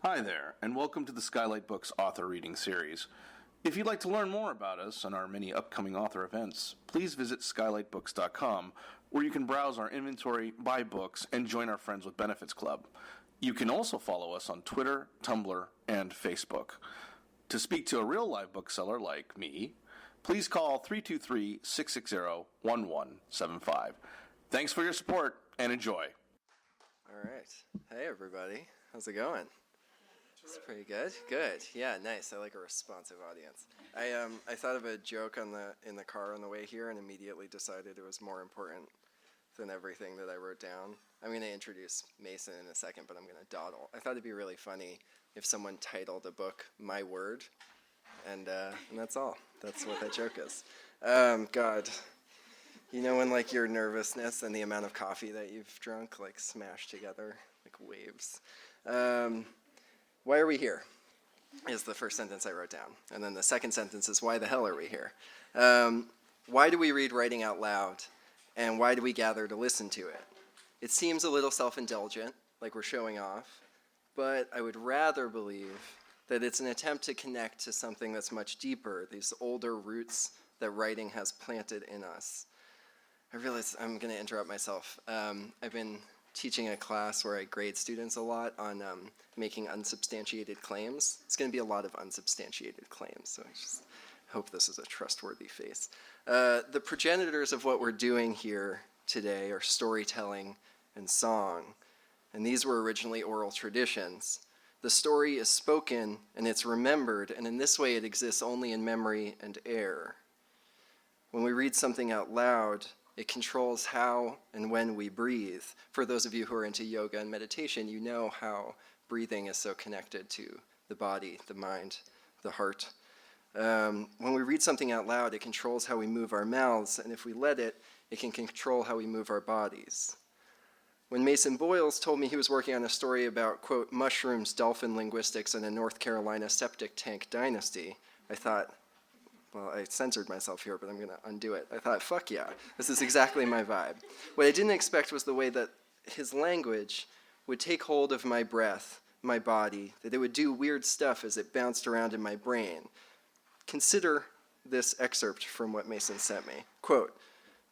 Hi there, and welcome to the Skylight Books author reading series. If you'd like to learn more about us and our many upcoming author events, please visit skylightbooks.com, where you can browse our inventory, buy books, and join our Friends with Benefits Club. You can also follow us on Twitter, Tumblr, and Facebook. To speak to a real live bookseller like me, please call 323-660-1175. Thanks for your support, and enjoy. All right. Hey, everybody. How's it going? It's pretty good. Good. Yeah, nice. I like a responsive audience. I thought of a joke in the car on the way here and immediately decided it was more important than everything that I wrote down. I'm going to introduce Mason in a second, but I'm going to dawdle. I thought it'd be really funny if someone titled a book My Word, and that's all. That's what that joke is. God. You know when like your nervousness and the amount of coffee that you've drunk like smash together like waves. Why are we here? Is the first sentence I wrote down. And then the second sentence is why the hell are we here? Why do we read writing out loud? And why do we gather to listen to it? It seems a little self-indulgent, like we're showing off, but I would rather believe that it's an attempt to connect to something that's much deeper, these older roots that writing has planted in us. I realize I'm going to interrupt myself. I've been teaching a class where I grade students a lot on making unsubstantiated claims. It's going to be a lot of unsubstantiated claims, so I just hope this is a trustworthy face. The progenitors of what we're doing here today are storytelling and song, and these were originally oral traditions. The story is spoken and it's remembered, and in this way it exists only in memory and air. When we read something out loud, it controls how and when we breathe. For those of you who are into yoga and meditation, you know how breathing is so connected to the body, the mind, the heart. When we read something out loud, it controls how we move our mouths, and if we let it, it can control how we move our bodies. When Mason Boyles told me he was working on a story about, quote, mushrooms, dolphin linguistics, and a North Carolina septic tank dynasty, I thought, well, I censored myself here, but I'm going to undo it. I thought, fuck yeah, this is exactly my vibe. What I didn't expect was the way that his language would take hold of my breath, my body, that it would do weird stuff as it bounced around in my brain. Consider this excerpt from what Mason sent me. Quote,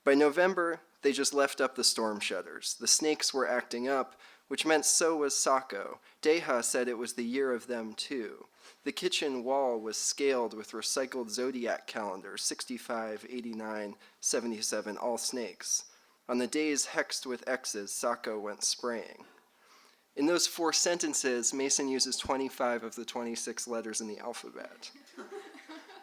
by November, they just left up the storm shutters. The snakes were acting up, which meant so was Sacco. Deha said it was the year of them too. The kitchen wall was scaled with recycled zodiac calendars, 65, 89, 77, all snakes. On the days hexed with X's, Sacco went spraying. In those 4 sentences, Mason uses 25 of the 26 letters in the alphabet.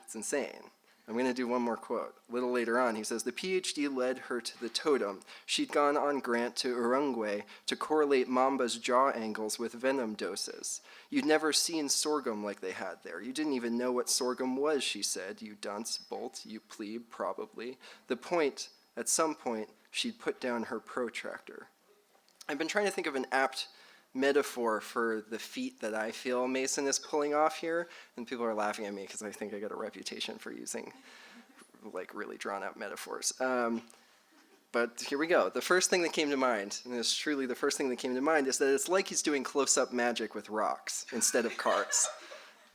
It's insane. I'm going to do one more quote. A little later on, he says, the PhD led her to the totem. She'd gone on grant to Urungwe to correlate Mamba's jaw angles with venom doses. You'd never seen sorghum like they had there. You didn't even know what sorghum was, she said. You dunce, bolt, you plebe, probably. The point, at some point, she'd put down her protractor. I've been trying to think of an apt metaphor for the feat that I feel Mason is pulling off here, and people are laughing at me because I think I got a reputation for using like really drawn out metaphors. But here we go. The first thing that came to mind, and it's truly the first thing that came to mind, is that it's like he's doing close-up magic with rocks instead of cards.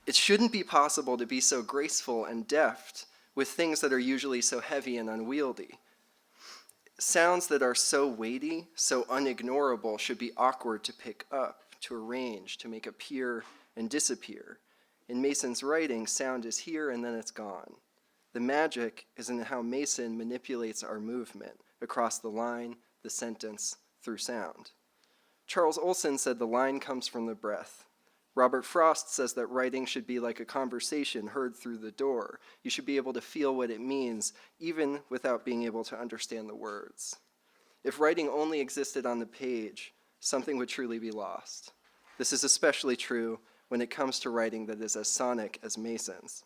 It shouldn't be possible to be so graceful and deft with things that are usually so heavy and unwieldy. Sounds that are so weighty, so unignorable, should be awkward to pick up, to arrange, to make appear and disappear. In Mason's writing, sound is here and then it's gone. The magic is in how Mason manipulates our movement across the line, the sentence, through sound. Charles Olson said the line comes from the breath. Robert Frost says that writing should be like a conversation heard through the door. You should be able to feel what it means, even without being able to understand the words. If writing only existed on the page, something would truly be lost. This is especially true when it comes to writing that is as sonic as Mason's.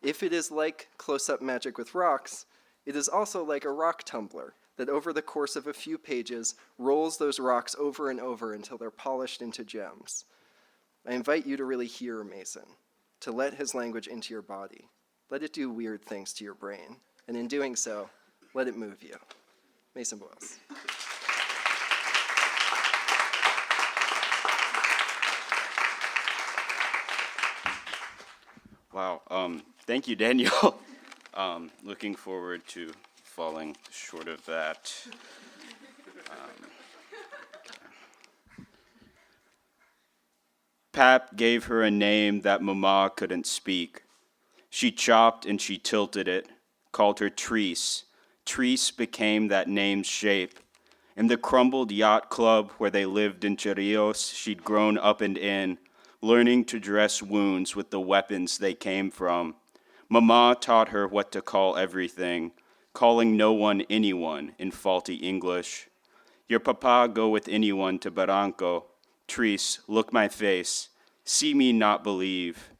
If it is like close-up magic with rocks, it is also like a rock tumbler that over the course of a few pages rolls those rocks over and over until they're polished into gems. I invite you to really hear Mason, to let his language into your body. Let it do weird things to your brain, and in doing so, let it move you. Mason Boyles. Wow. Thank you, Daniel. Looking forward to falling short of that. Pap gave her a name that Mama couldn't speak. She chopped and she tilted it, called her Treese. Treese became that name's shape. In the crumbled yacht club where they lived in Chorrillos, she'd grown up and in, learning to dress wounds with the weapons they came from. Mama taught her what to call everything, calling no one anyone in faulty English. Your papa go with anyone to Barranco. Treese, look my face. See me not believe.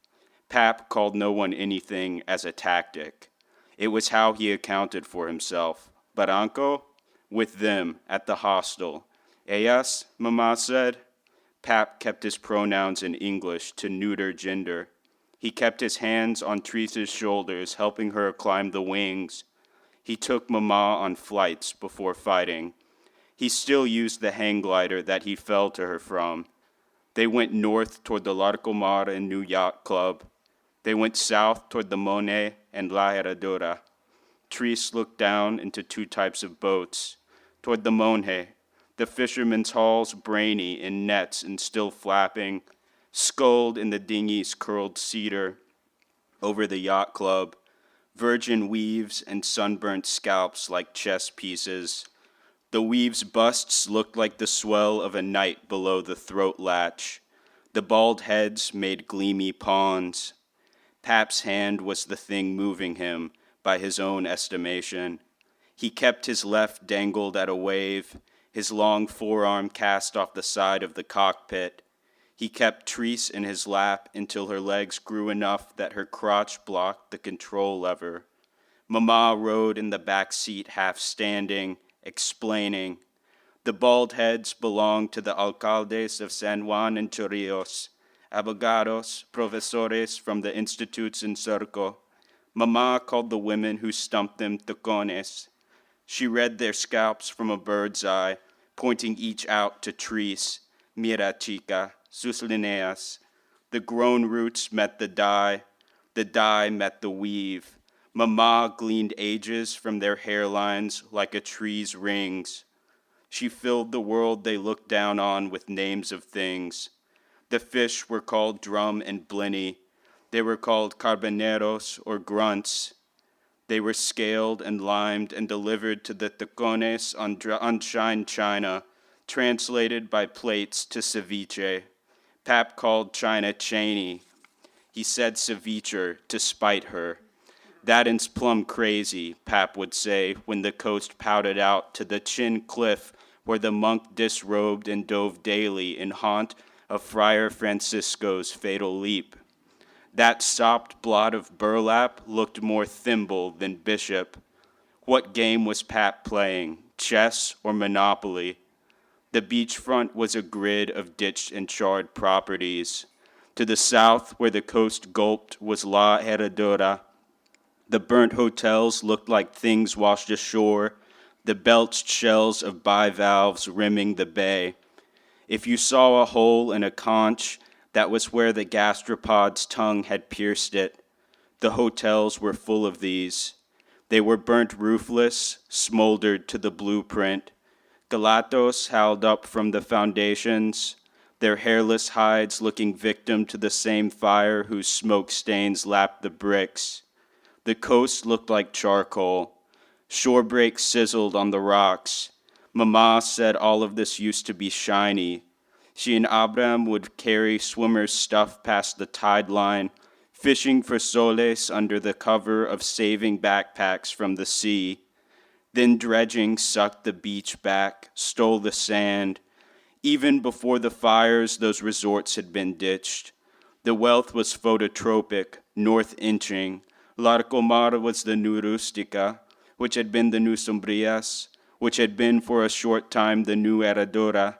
Pap called no one anything as a tactic. It was how he accounted for himself. Barranco? With them, at the hostel. Ellas, Mama said. Pap kept his pronouns in English to neuter gender. He kept his hands on Treese's shoulders, helping her climb the wings. He took Mama on flights before fighting. He still used the hang glider that he fell to her from. They went north toward the Larcomar and New Yacht Club. They went south toward the Monet and La Herradura. Treese looked down into two types of boats. Toward the Monet, the fishermen's hulls brainy in nets and still flapping, sculled in the dinghy's curled cedar. Over the Yacht Club, virgin weaves and sunburnt scalps like chess pieces. The weaves' busts looked like the swell of a knight below the throat latch. The bald heads made gleamy pawns. Pap's hand was the thing moving him, by his own estimation. He kept his left dangled at a wave, his long forearm cast off the side of the cockpit. He kept Treese in his lap until her legs grew enough that her crotch blocked the control lever. Mama rode in the back seat half standing, explaining. The bald heads belonged to the alcaldes of San Juan and Chorrillos, abogados, profesores from the institutes in Surco. Mama called the women who stumped them tocones. She read their scalps from a bird's eye, pointing each out to Treese. Mira, chica, sus lineas. The grown roots met the dye met the weave. Mama gleaned ages from their hairlines like a tree's rings. She filled the world they looked down on with names of things. The fish were called drum and blenny. They were called carboneros or grunts. They were scaled and limed and delivered to the tacones on shine china, translated by plates to ceviche. Pap called China Cheney. He said ceviche to spite her. That is plumb crazy, Pap would say when the coast pouted out to the chin cliff where the monk disrobed and dove daily in haunt of Friar Francisco's fatal leap. That sopped blot of burlap looked more thimble than bishop. What game was Pap playing, chess or Monopoly? The beachfront was a grid of ditched and charred properties. To the south, where the coast gulped, was La Herradura. The burnt hotels looked like things washed ashore, the belched shells of bivalves rimming the bay. If you saw a hole in a conch, that was where the gastropod's tongue had pierced it. The hotels were full of these. They were burnt roofless, smoldered to the blueprint. Galatos howled up from the foundations, their hairless hides looking victim to the same fire whose smoke stains lapped the bricks. The coast looked like charcoal. Shore breaks sizzled on the rocks. Mama said all of this used to be shiny. She and Abram would carry swimmers' stuff past the tide line, fishing for soles under the cover of saving backpacks from the sea. Then dredging sucked the beach back, stole the sand. Even before the fires, those resorts had been ditched. The wealth was phototropic, north inching. Larcomar was the new Rustica, which had been the new Sombrillas, which had been for a short time the new Herradura.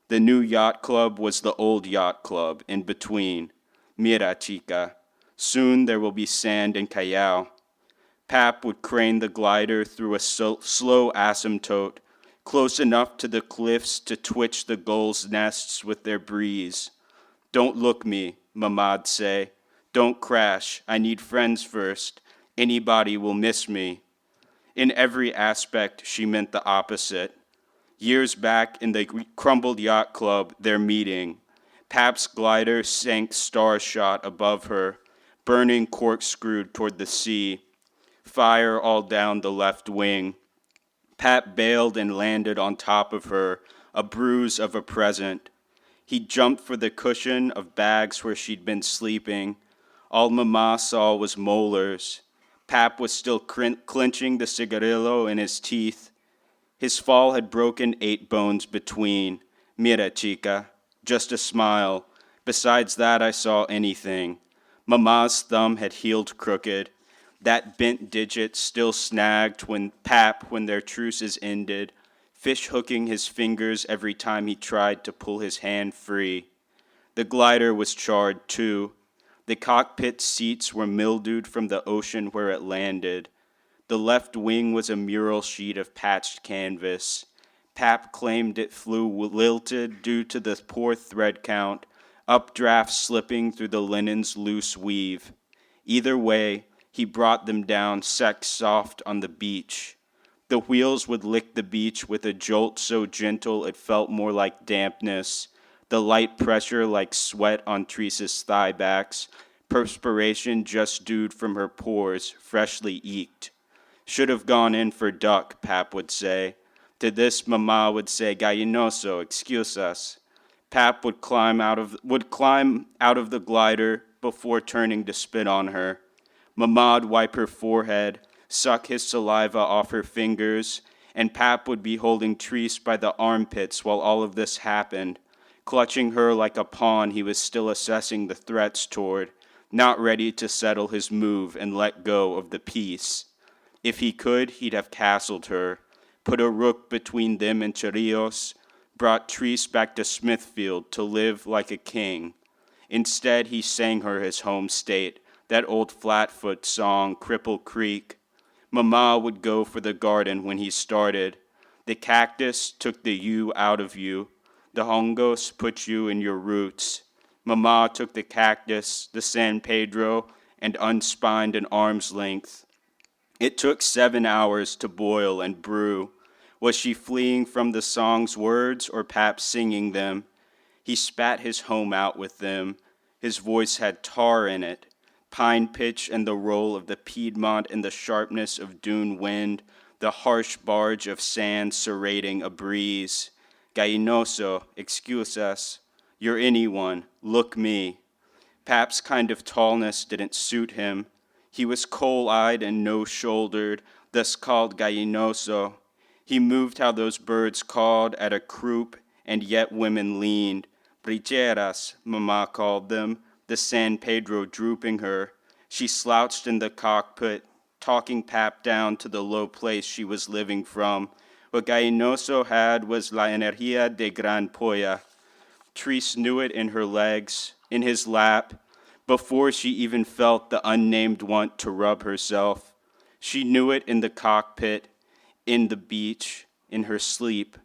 The new yacht club was the old yacht club, in between. Mira, chica. Soon there will be sand in Callao. Pap would crane the glider through a slow asymptote, close enough to the cliffs to twitch the gulls' nests with their breeze. Don't look me, Mama'd say. Don't crash. I need friends first. Anybody will miss me. In every aspect, she meant the opposite. Years back in the crumbled yacht club, their meeting, Pap's glider sank star-shot above her, burning corkscrewed toward the sea. Fire all down the left wing. Pap bailed and landed on top of her, a bruise of a present. He jumped for the cushion of bags where she'd been sleeping. All Mama saw was molars. Pap was still clenching the cigarillo in his teeth. His fall had broken 8 bones between. Mira, chica. Just a smile. Besides that, I saw anything. Mama's thumb had healed crooked. That bent digit still snagged when their truces ended, fish hooking his fingers every time he tried to pull his hand free. The glider was charred too. The cockpit seats were mildewed from the ocean where it landed. The left wing was a mural sheet of patched canvas. Pap claimed it flew lilted due to the poor thread count, updraft slipping through the linen's loose weave. Either way, he brought them down sex soft on the beach. The wheels would lick the beach with a jolt so gentle it felt more like dampness, the light pressure like sweat on Teresa's thigh backs, perspiration just dewed from her pores, freshly eked. Should have gone in for duck, Pap would say. To this, Mama would say, Gallinoso, excuse us. Pap would climb out of the glider before turning to spit on her. Mama'd wipe her forehead, suck his saliva off her fingers, and Pap would be holding Therese by the armpits while all of this happened, clutching her like a pawn he was still assessing the threats toward, not ready to settle his move and let go of the piece. If he could, he'd have castled her, put a rook between them and Chorrillos, brought Therese back to Smithfield to live like a king. Instead, he sang her his home state, that old Flatfoot song, Cripple Creek. Mama would go for the garden when he started. The cactus took the you out of you. The hongos put you in your roots. Mama took the cactus, the San Pedro, and unspined an arm's length. It took 7 hours to boil and brew. Was she fleeing from the song's words or Pap singing them? He spat his home out with them. His voice had tar in it. Pine pitch and the roll of the Piedmont and the sharpness of dune wind, the harsh barge of sand serrating a breeze. Gallinoso, excuse us. You're anyone. Look me. Pap's kind of tallness didn't suit him. He was coal-eyed and no-shouldered, thus called gallinoso. He moved how those birds called at a croup, and yet women leaned. Bricheras, Mama called them, the San Pedro drooping her. She slouched in the cockpit, talking Pap down to the low place she was living from. What Gallinoso had was la energía de gran polla. Therese knew it in her legs, in his lap, before she even felt the unnamed want to rub herself. She knew it in the cockpit, in the beach, in her sleep.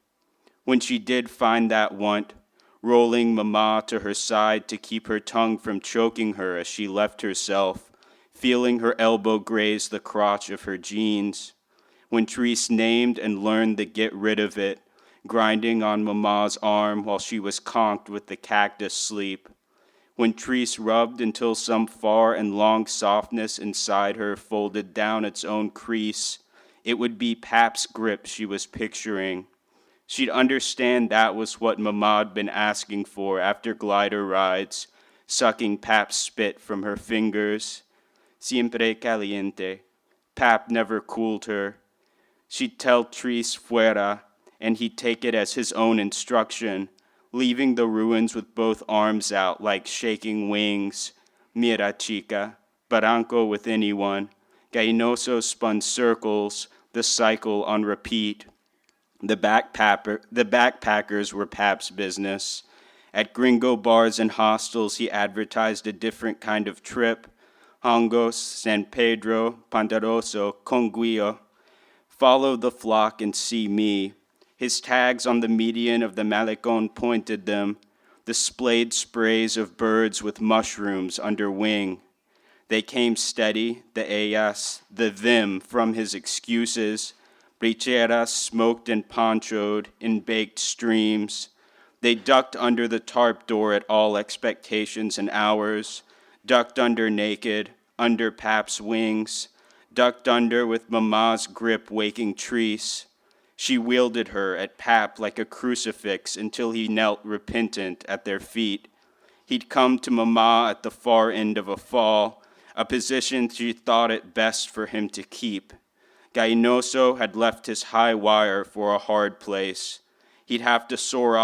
When she did find that want, rolling Mama to her side to keep her tongue from choking her as she left herself, feeling her elbow graze the crotch of her jeans. When Therese named and learned the get rid of it, grinding on Mama's arm while she was conked with the cactus sleep. When Therese rubbed until some far and long softness inside her folded down its own crease, it would be Pap's grip she was picturing. She'd understand that was what Mama'd been asking for after glider rides, sucking Pap's spit from her fingers. Siempre caliente. Pap never cooled her. She'd tell Therese fuera, and he'd take it as his own instruction, leaving the ruins with both arms out like shaking wings. Mira, chica. Barranco with anyone. Gallinoso spun circles, the cycle on repeat. The backpackers were Pap's business. At gringo bars and hostels, he advertised a different kind of trip. Hongos, San Pedro, Pandaroso, Conguillo. Follow the flock and see me. His tags on the median of the Malecon pointed them, the splayed sprays of birds with mushrooms under wing. They came steady, the ellas, the them from his excuses, bricheras smoked and ponchoed in baked streams. They ducked under the tarp door at all expectations and hours, ducked under naked, under Pap's wings, ducked under with Mama's grip waking Treese. She wielded her at Pap like a crucifix until he knelt repentant at their feet. He'd come to Mama at the far end of a fall, a position she thought it best for him to keep. Gainoso had left his high wire for a hard place. He'd have soared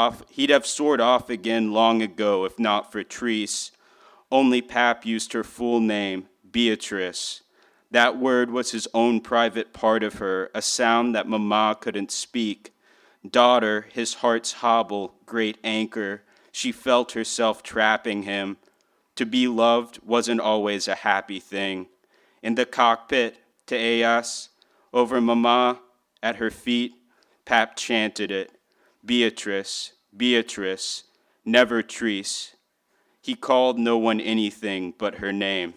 off again long ago if not for Treese. Only Pap used her full name, Beatrice. That word was his own private part of her, a sound that Mama couldn't speak. Daughter, his heart's hobble, great anchor. She felt herself trapping him. To be loved wasn't always a happy thing. In the cockpit, to ellas, over Mama, at her feet, Pap chanted it. Beatrice, Beatrice, never Treese. He called no one anything but her name.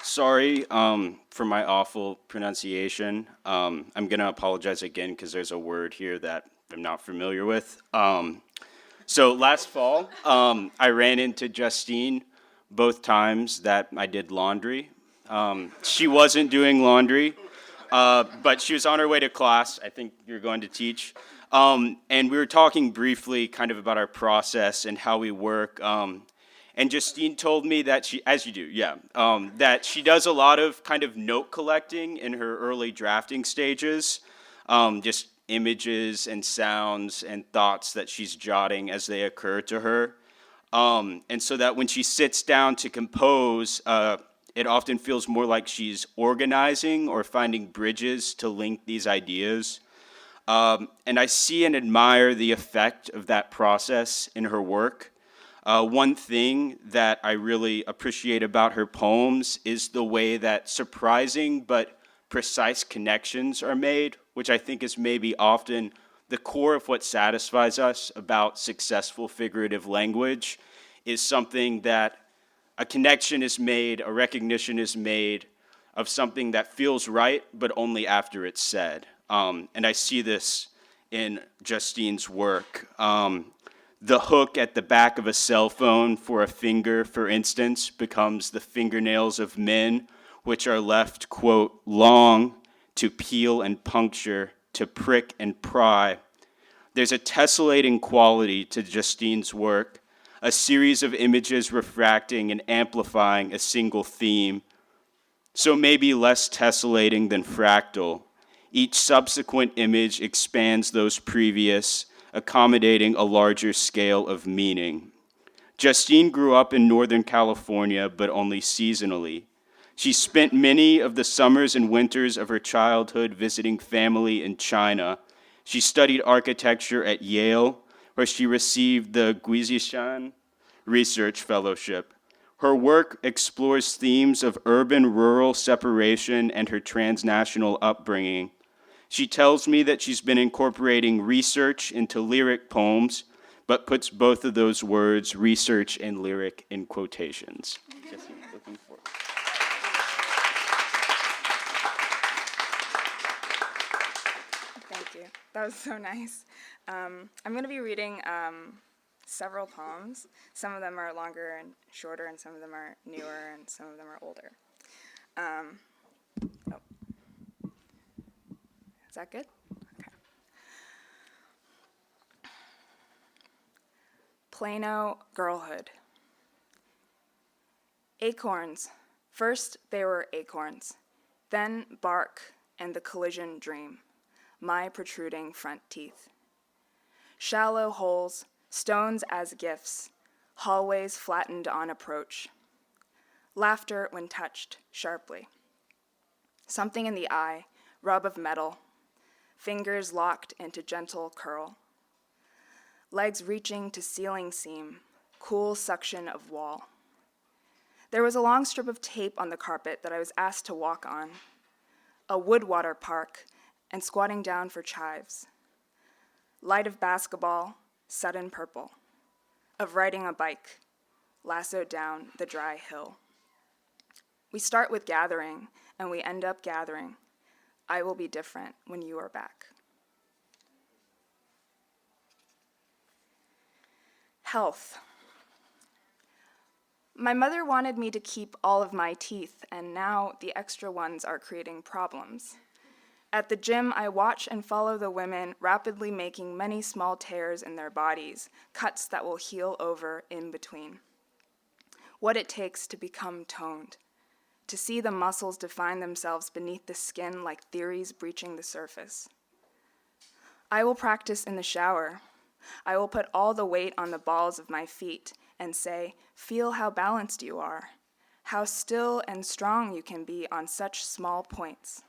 Sorry for my awful pronunciation. I'm going to apologize again because there's a word here that I'm not familiar with. So last fall, I ran into Justine both times that I did laundry. She wasn't doing laundry, but she was on her way to class. I think you're going to teach. And we were talking briefly kind of about our process and how we work. And Justine told me that she, as you do, yeah, that she does a lot of kind of note collecting in her early drafting stages, just images and sounds and thoughts that she's jotting as they occur to her. And so that when she sits down to compose, it often feels more like she's organizing or finding bridges to link these ideas. And I see and admire the effect of that process in her work. One thing that I really appreciate about her poems is the way that surprising but precise connections are made, which I think is maybe often the core of what satisfies us about successful figurative language, is something that a connection is made, a recognition is made of something that feels right, but only after it's said. And I see this in Justine's work. The hook at the back of a cell phone for a finger, for instance, becomes the fingernails of men, which are left, quote, long to peel and puncture, to prick and pry. There's a tessellating quality to Justine's work, a series of images refracting and amplifying a single theme. So maybe less tessellating than fractal. Each subsequent image expands those previous, accommodating a larger scale of meaning. Justine grew up in Northern California, but only seasonally. She spent many of the summers and winters of her childhood visiting family in China. She studied architecture at Yale, where she received the Guizishan Research Fellowship. Her work explores themes of urban-rural separation and her transnational upbringing. She tells me that she's been incorporating research into lyric poems, but puts both of those words, research and lyric, in quotations. Jesse, looking forward. Thank you. That was so nice. I'm going to be reading several poems. Some of them are longer and shorter, and some of them are newer, and some of them are older. Is that good? Okay. Plano Girlhood. Acorns. First they were acorns, then bark and the collision dream, my protruding front teeth. Shallow holes, stones as gifts, hallways flattened on approach. Laughter when touched sharply. Something in the eye, rub of metal, fingers locked into gentle curl. Legs reaching to ceiling seam, cool suction of wall. There was a long strip of tape on the carpet that I was asked to walk on. a wood-water park, and squatting down for chives. Light of basketball, sudden purple. Of riding a bike, lassoed down the dry hill. We start with gathering, and we end up gathering. I will be different when you are back. Health. My mother wanted me to keep all of my teeth, and now the extra ones are creating problems. At the gym, I watch and follow the women rapidly making many small tears in their bodies, cuts that will heal over in between. What it takes to become toned, to see the muscles define themselves beneath the skin like theories breaching the surface. I will practice in the shower. I will put all the weight on the balls of my feet and say, feel how balanced you are, how still and strong you can be on such small points.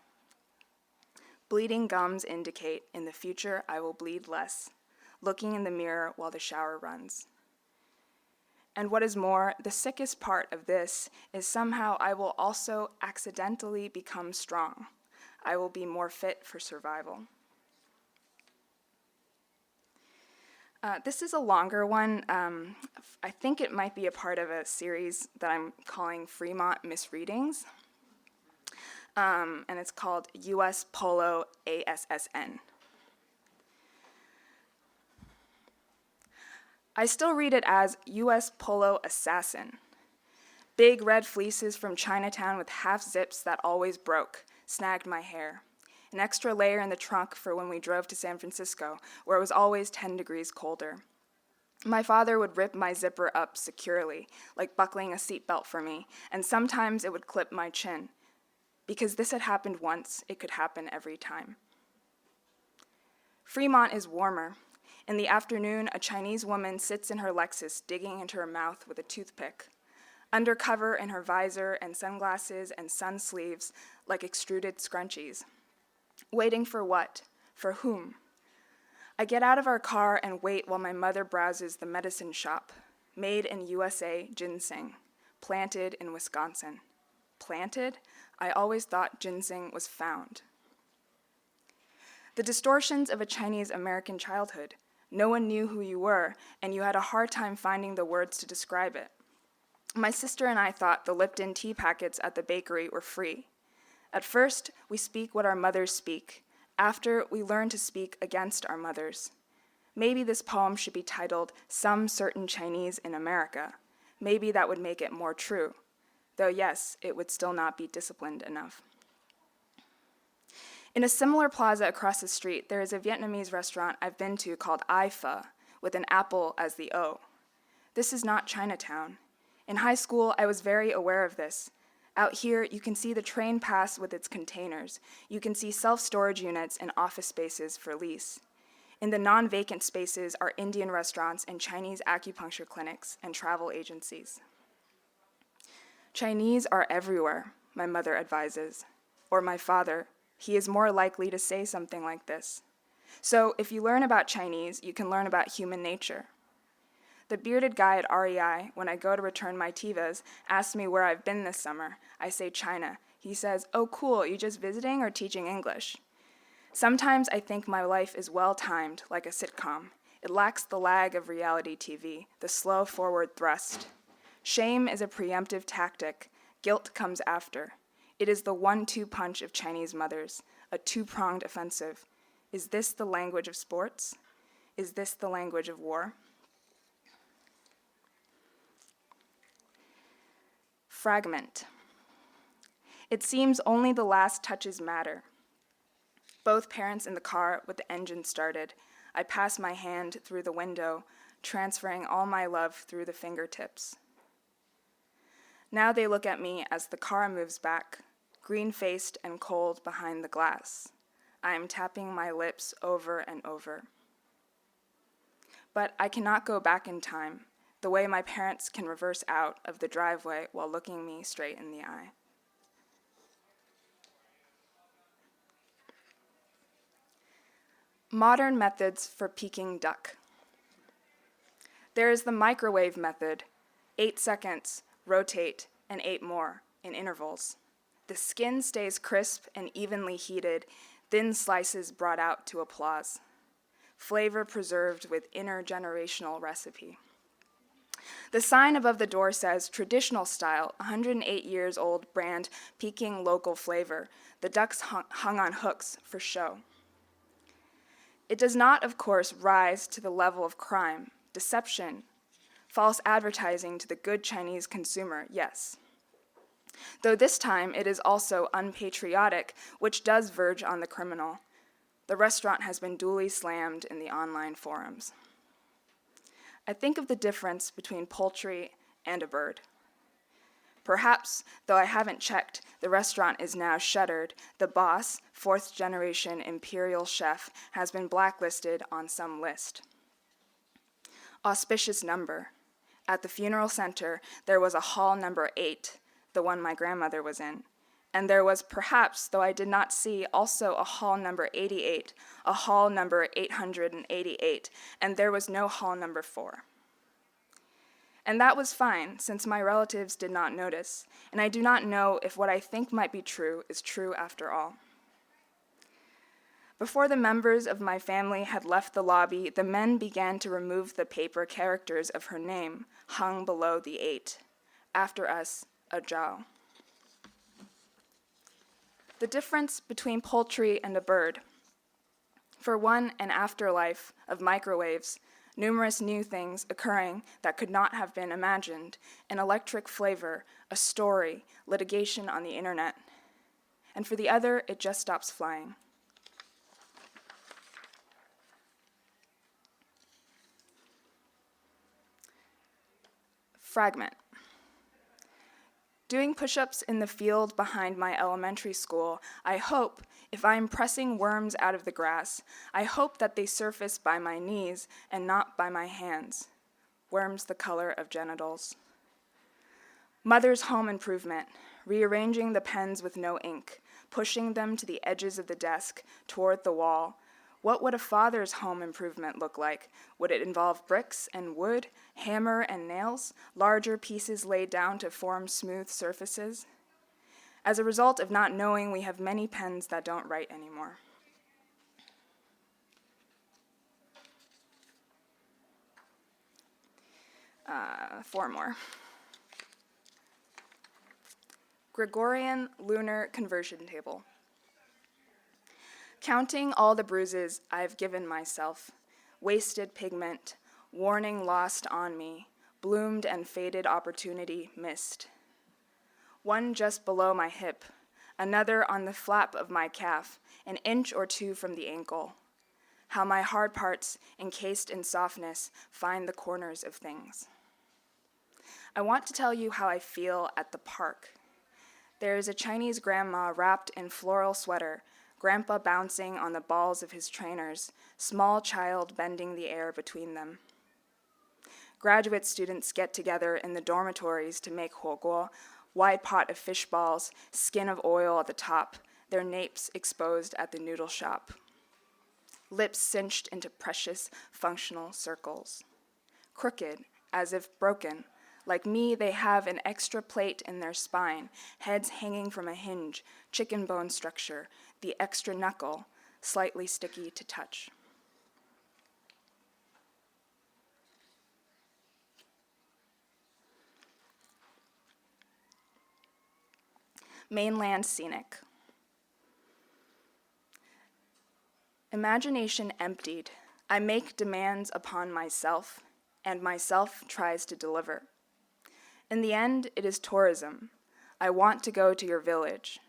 Bleeding gums indicate in the future I will bleed less, looking in the mirror while the shower runs. And what is more, the sickest part of this is somehow I will also accidentally become strong. I will be more fit for survival. This is a longer one. I think it might be a part of a series that I'm calling Fremont Misreadings. And it's called US Polo ASSN. I still read it as US Polo Assassin. Big red fleeces from Chinatown with half zips that always broke, snagged my hair. An extra layer in the trunk for when we drove to San Francisco, where it was always 10 degrees colder. My father would rip my zipper up securely, like buckling a seatbelt for me, and sometimes it would clip my chin. Because this had happened once, it could happen every time. Fremont is warmer. In the afternoon, a Chinese woman sits in her Lexus digging into her mouth with a toothpick. Undercover in her visor and sunglasses and sun sleeves like extruded scrunchies. Waiting for what? For whom? I get out of our car and wait while my mother browses the medicine shop. Made in USA ginseng. Planted in Wisconsin. Planted? I always thought ginseng was found. The distortions of a Chinese-American childhood. No one knew who you were, and you had a hard time finding the words to describe it. My sister and I thought the Lipton tea packets at the bakery were free. At first, we speak what our mothers speak. After, we learn to speak against our mothers. Maybe this poem should be titled, Some Certain Chinese in America. Maybe that would make it more true. Though yes, it would still not be disciplined enough. In a similar plaza across the street, there is a Vietnamese restaurant I've been to called Ai Pho, with an apple as the O. This is not Chinatown. In high school, I was very aware of this. Out here, you can see the train pass with its containers. You can see self-storage units and office spaces for lease. In the non-vacant spaces are Indian restaurants and Chinese acupuncture clinics and travel agencies. Chinese are everywhere, my mother advises. Or my father. He is more likely to say something like this. So if you learn about Chinese, you can learn about human nature. The bearded guy at REI, when I go to return my TIVAs, asks me where I've been this summer. I say China. He says, oh cool, you just visiting or teaching English? Sometimes I think my life is well-timed, like a sitcom. It lacks the lag of reality TV, the slow forward thrust. Shame is a preemptive tactic. Guilt comes after. It is the 1-2 punch of Chinese mothers, a two-pronged offensive. Is this the language of sports? Is this the language of war? Fragment. It seems only the last touches matter. Both parents in the car with the engine started. I pass my hand through the window, transferring all my love through the fingertips. Now they look at me as the car moves back, green-faced and cold behind the glass. I am tapping my lips over and over. But I cannot go back in time, the way my parents can reverse out of the driveway while looking me straight in the eye. Modern methods for peking duck. There is the microwave method, 8 seconds, rotate, and 8 more, in intervals. The skin stays crisp and evenly heated, thin slices brought out to applause. Flavor preserved with intergenerational recipe. The sign above the door says, traditional style, 108 years old brand, Peking local flavor. The ducks hung on hooks for show. It does not, of course, rise to the level of crime, deception, false advertising to the good Chinese consumer, yes. Though this time it is also unpatriotic, which does verge on the criminal. The restaurant has been duly slammed in the online forums. I think of the difference between poultry and a bird. Perhaps, though I haven't checked, the restaurant is now shuttered. The boss, fourth-generation imperial chef, has been blacklisted on some list. Auspicious number. At the funeral center, there was a hall number 8, the one my grandmother was in. And there was perhaps, though I did not see, also a hall number 88, a hall number 888, and there was no hall number 4. And that was fine, since my relatives did not notice, and I do not know if what I think might be true is true after all. Before the members of my family had left the lobby, the men began to remove the paper characters of her name, hung below the 8. After us, a Zhao. The difference between poultry and a bird. For one, an afterlife of microwaves, numerous new things occurring that could not have been imagined, an electric flavor, a story, litigation on the internet. And for the other, it just stops flying. Fragment. Doing push-ups in the field behind my elementary school, I hope, if I am pressing worms out of the grass, I hope that they surface by my knees and not by my hands. Worms the color of genitals. Mother's home improvement, rearranging the pens with no ink, pushing them to the edges of the desk, toward the wall. What would a father's home improvement look like? Would it involve bricks and wood, hammer and nails, larger pieces laid down to form smooth surfaces? As a result of not knowing, we have many pens that don't write anymore. Four more. Gregorian lunar conversion table. Counting all the bruises I've given myself, wasted pigment, warning lost on me, bloomed and faded opportunity missed. One just below my hip, another on the flap of my calf, an inch or two from the ankle. How my hard parts, encased in softness, find the corners of things. I want to tell you how I feel at the park. There is a Chinese grandma wrapped in floral sweater, grandpa bouncing on the balls of his trainers, small child bending the air between them. Graduate students get together in the dormitories to make huoguo, wide pot of fish balls, skin of oil at the top, their napes exposed at the noodle shop. Lips cinched into precious, functional circles. Crooked, as if broken. Like me, they have an extra plate in their spine, heads hanging from a hinge, chicken bone structure, the extra knuckle, slightly sticky to touch. Mainland scenic. Imagination emptied, I make demands upon myself, and myself tries to deliver. In the end, it is tourism. I want to go to your village.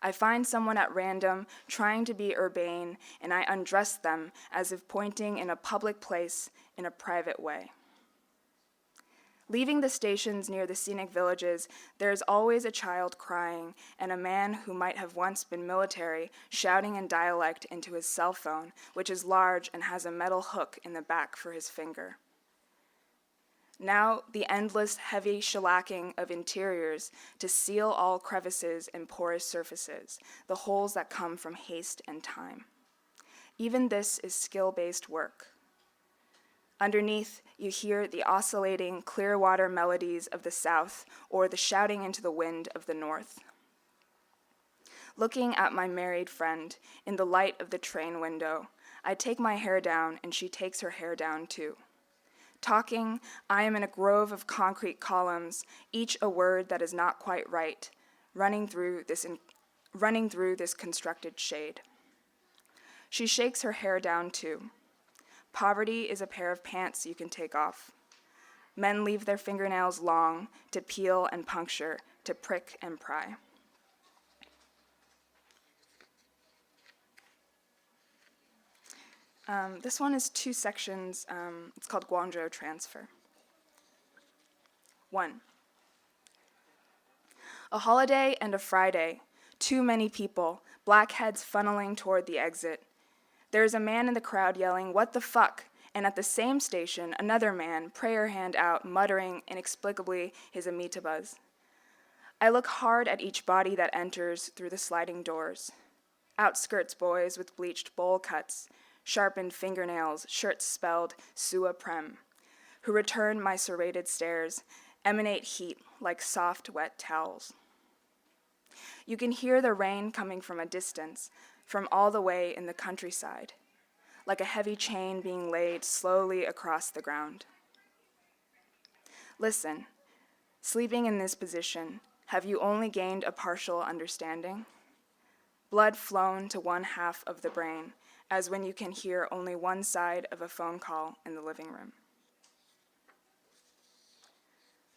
I find someone at random trying to be urbane, and I undress them as if pointing in a public place in a private way. Leaving the stations near the scenic villages, there is always a child crying and a man who might have once been military shouting in dialect into his cell phone, which is large and has a metal hook in the back for his finger. Now, the endless, heavy shellacking of interiors to seal all crevices and porous surfaces, the holes that come from haste and time. Even this is skill-based work. Underneath, you hear the oscillating, clear water melodies of the south or the shouting into the wind of the north. Looking at my married friend in the light of the train window, I take my hair down and she takes her hair down too. Talking, I am in a grove of concrete columns, each a word that is not quite right, running through this constructed shade. She shakes her hair down too. Poverty is a pair of pants you can take off. Men leave their fingernails long to peel and puncture, to prick and pry. This one is 2 sections. It's called Guangzhou Transfer. 1. A holiday and a Friday. Too many people, black heads funneling toward the exit. There is a man in the crowd yelling, "What the fuck?" And at the same station, another man, prayer hand out, muttering inexplicably his amitabhas. I look hard at each body that enters through the sliding doors. Outskirts boys with bleached bowl cuts, sharpened fingernails, shirts spelled sua prem, who return my serrated stares, emanate heat like soft, wet towels. You can hear the rain coming from a distance, from all the way in the countryside, like a heavy chain being laid slowly across the ground. Listen, sleeping in this position, have you only gained a partial understanding? Blood flown to one half of the brain, as when you can hear only one side of a phone call in the living room.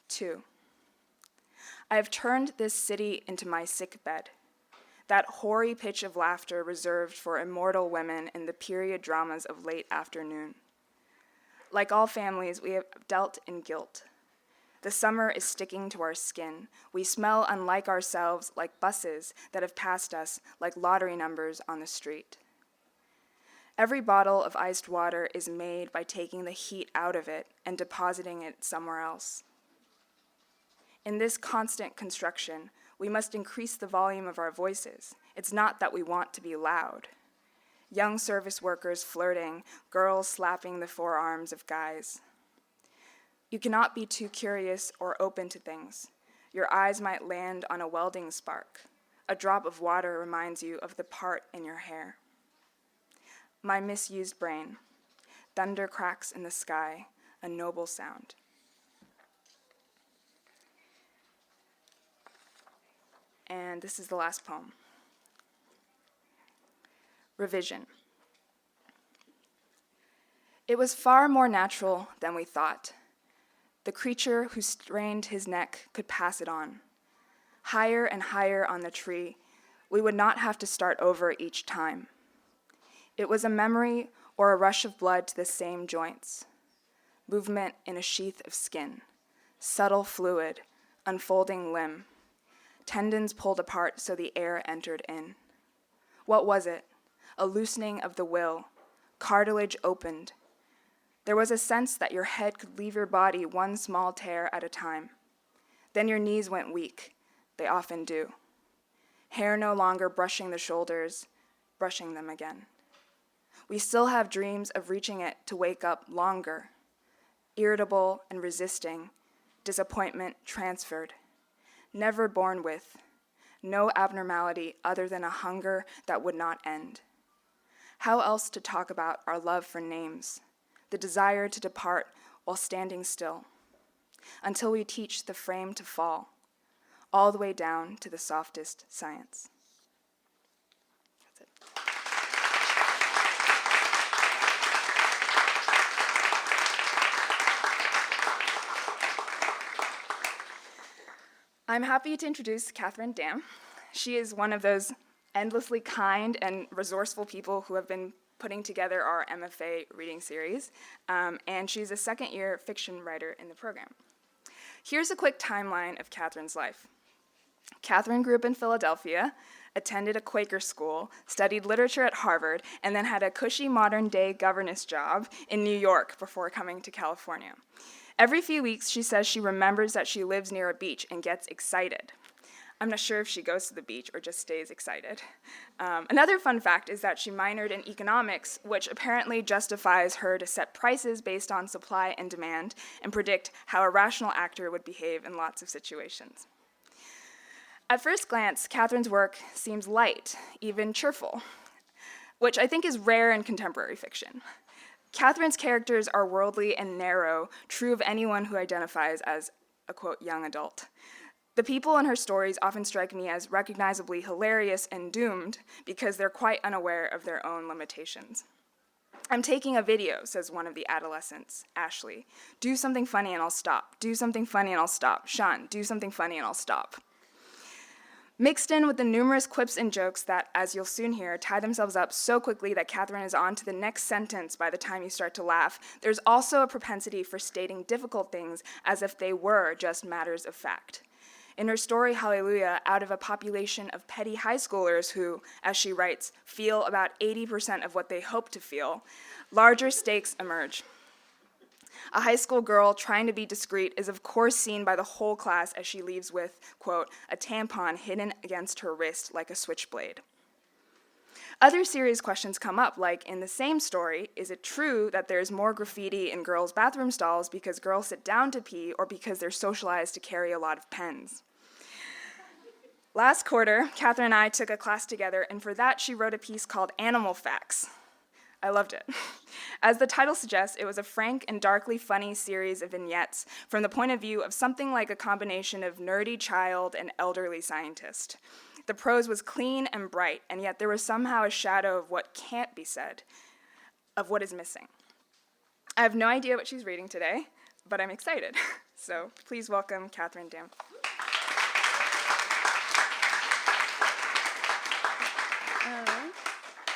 2. I have turned this city into my sick bed, that hoary pitch of laughter reserved for immortal women in the period dramas of late afternoon. Like all families, we have dealt in guilt. The summer is sticking to our skin. We smell unlike ourselves, like buses that have passed us, like lottery numbers on the street. Every bottle of iced water is made by taking the heat out of it and depositing it somewhere else. In this constant construction, we must increase the volume of our voices. It's not that we want to be loud. Young service workers flirting, girls slapping the forearms of guys. You cannot be too curious or open to things. Your eyes might land on a welding spark. A drop of water reminds you of the part in your hair. My misused brain. Thunder cracks in the sky, a noble sound. And this is the last poem. Revision. It was far more natural than we thought. The creature who strained his neck could pass it on. Higher and higher on the tree, we would not have to start over each time. It was a memory or a rush of blood to the same joints. Movement in a sheath of skin, subtle fluid, unfolding limb. Tendons pulled apart so the air entered in. What was it? A loosening of the will. Cartilage opened. There was a sense that your head could leave your body one small tear at a time. Then your knees went weak. They often do. Hair no longer brushing the shoulders, brushing them again. We still have dreams of reaching it to wake up longer. Irritable and resisting, disappointment transferred. Never born with, no abnormality other than a hunger that would not end. How else to talk about our love for names, the desire to depart while standing still, until we teach the frame to fall, all the way down to the softest science. That's it. I'm happy to introduce Katherine Damm. She is one of those endlessly kind and resourceful people who have been putting together our MFA reading series, and she's a second-year fiction writer in the program. Here's a quick timeline of Katherine's life. Katherine grew up in Philadelphia, attended a Quaker school, studied literature at Harvard, and then had a cushy modern-day governess job in New York before coming to California. Every few weeks, she says she remembers that she lives near a beach and gets excited. I'm not sure if she goes to the beach or just stays excited. Another fun fact is that she minored in economics, which apparently justifies her to set prices based on supply and demand and predict how a rational actor would behave in lots of situations. At first glance, Katherine's work seems light, even cheerful, which I think is rare in contemporary fiction. Katherine's characters are worldly and narrow, true of anyone who identifies as a, quote, young adult. The people in her stories often strike me as recognizably hilarious and doomed because they're quite unaware of their own limitations. "I'm taking a video," says one of the adolescents, Ashley. "Do something funny and I'll stop. Do something funny and I'll stop. Sean, do something funny and I'll stop." Mixed in with the numerous quips and jokes that, as you'll soon hear, tie themselves up so quickly that Katherine is on to the next sentence by the time you start to laugh, there's also a propensity for stating difficult things as if they were just matters of fact. In her story, Hallelujah, out of a population of petty high schoolers who, as she writes, feel about 80% of what they hope to feel, larger stakes emerge. A high school girl trying to be discreet is of course seen by the whole class as she leaves with, quote, a tampon hidden against her wrist like a switchblade. Other serious questions come up, like in the same story, is it true that there's more graffiti in girls' bathroom stalls because girls sit down to pee or because they're socialized to carry a lot of pens? Last quarter, Katherine and I took a class together, and for that she wrote a piece called Animal Facts. I loved it. As the title suggests, it was a frank and darkly funny series of vignettes from the point of view of something like a combination of nerdy child and elderly scientist. The prose was clean and bright, and yet there was somehow a shadow of what can't be said, of what is missing. I have no idea what she's reading today, but I'm excited. So please welcome Katherine Damm.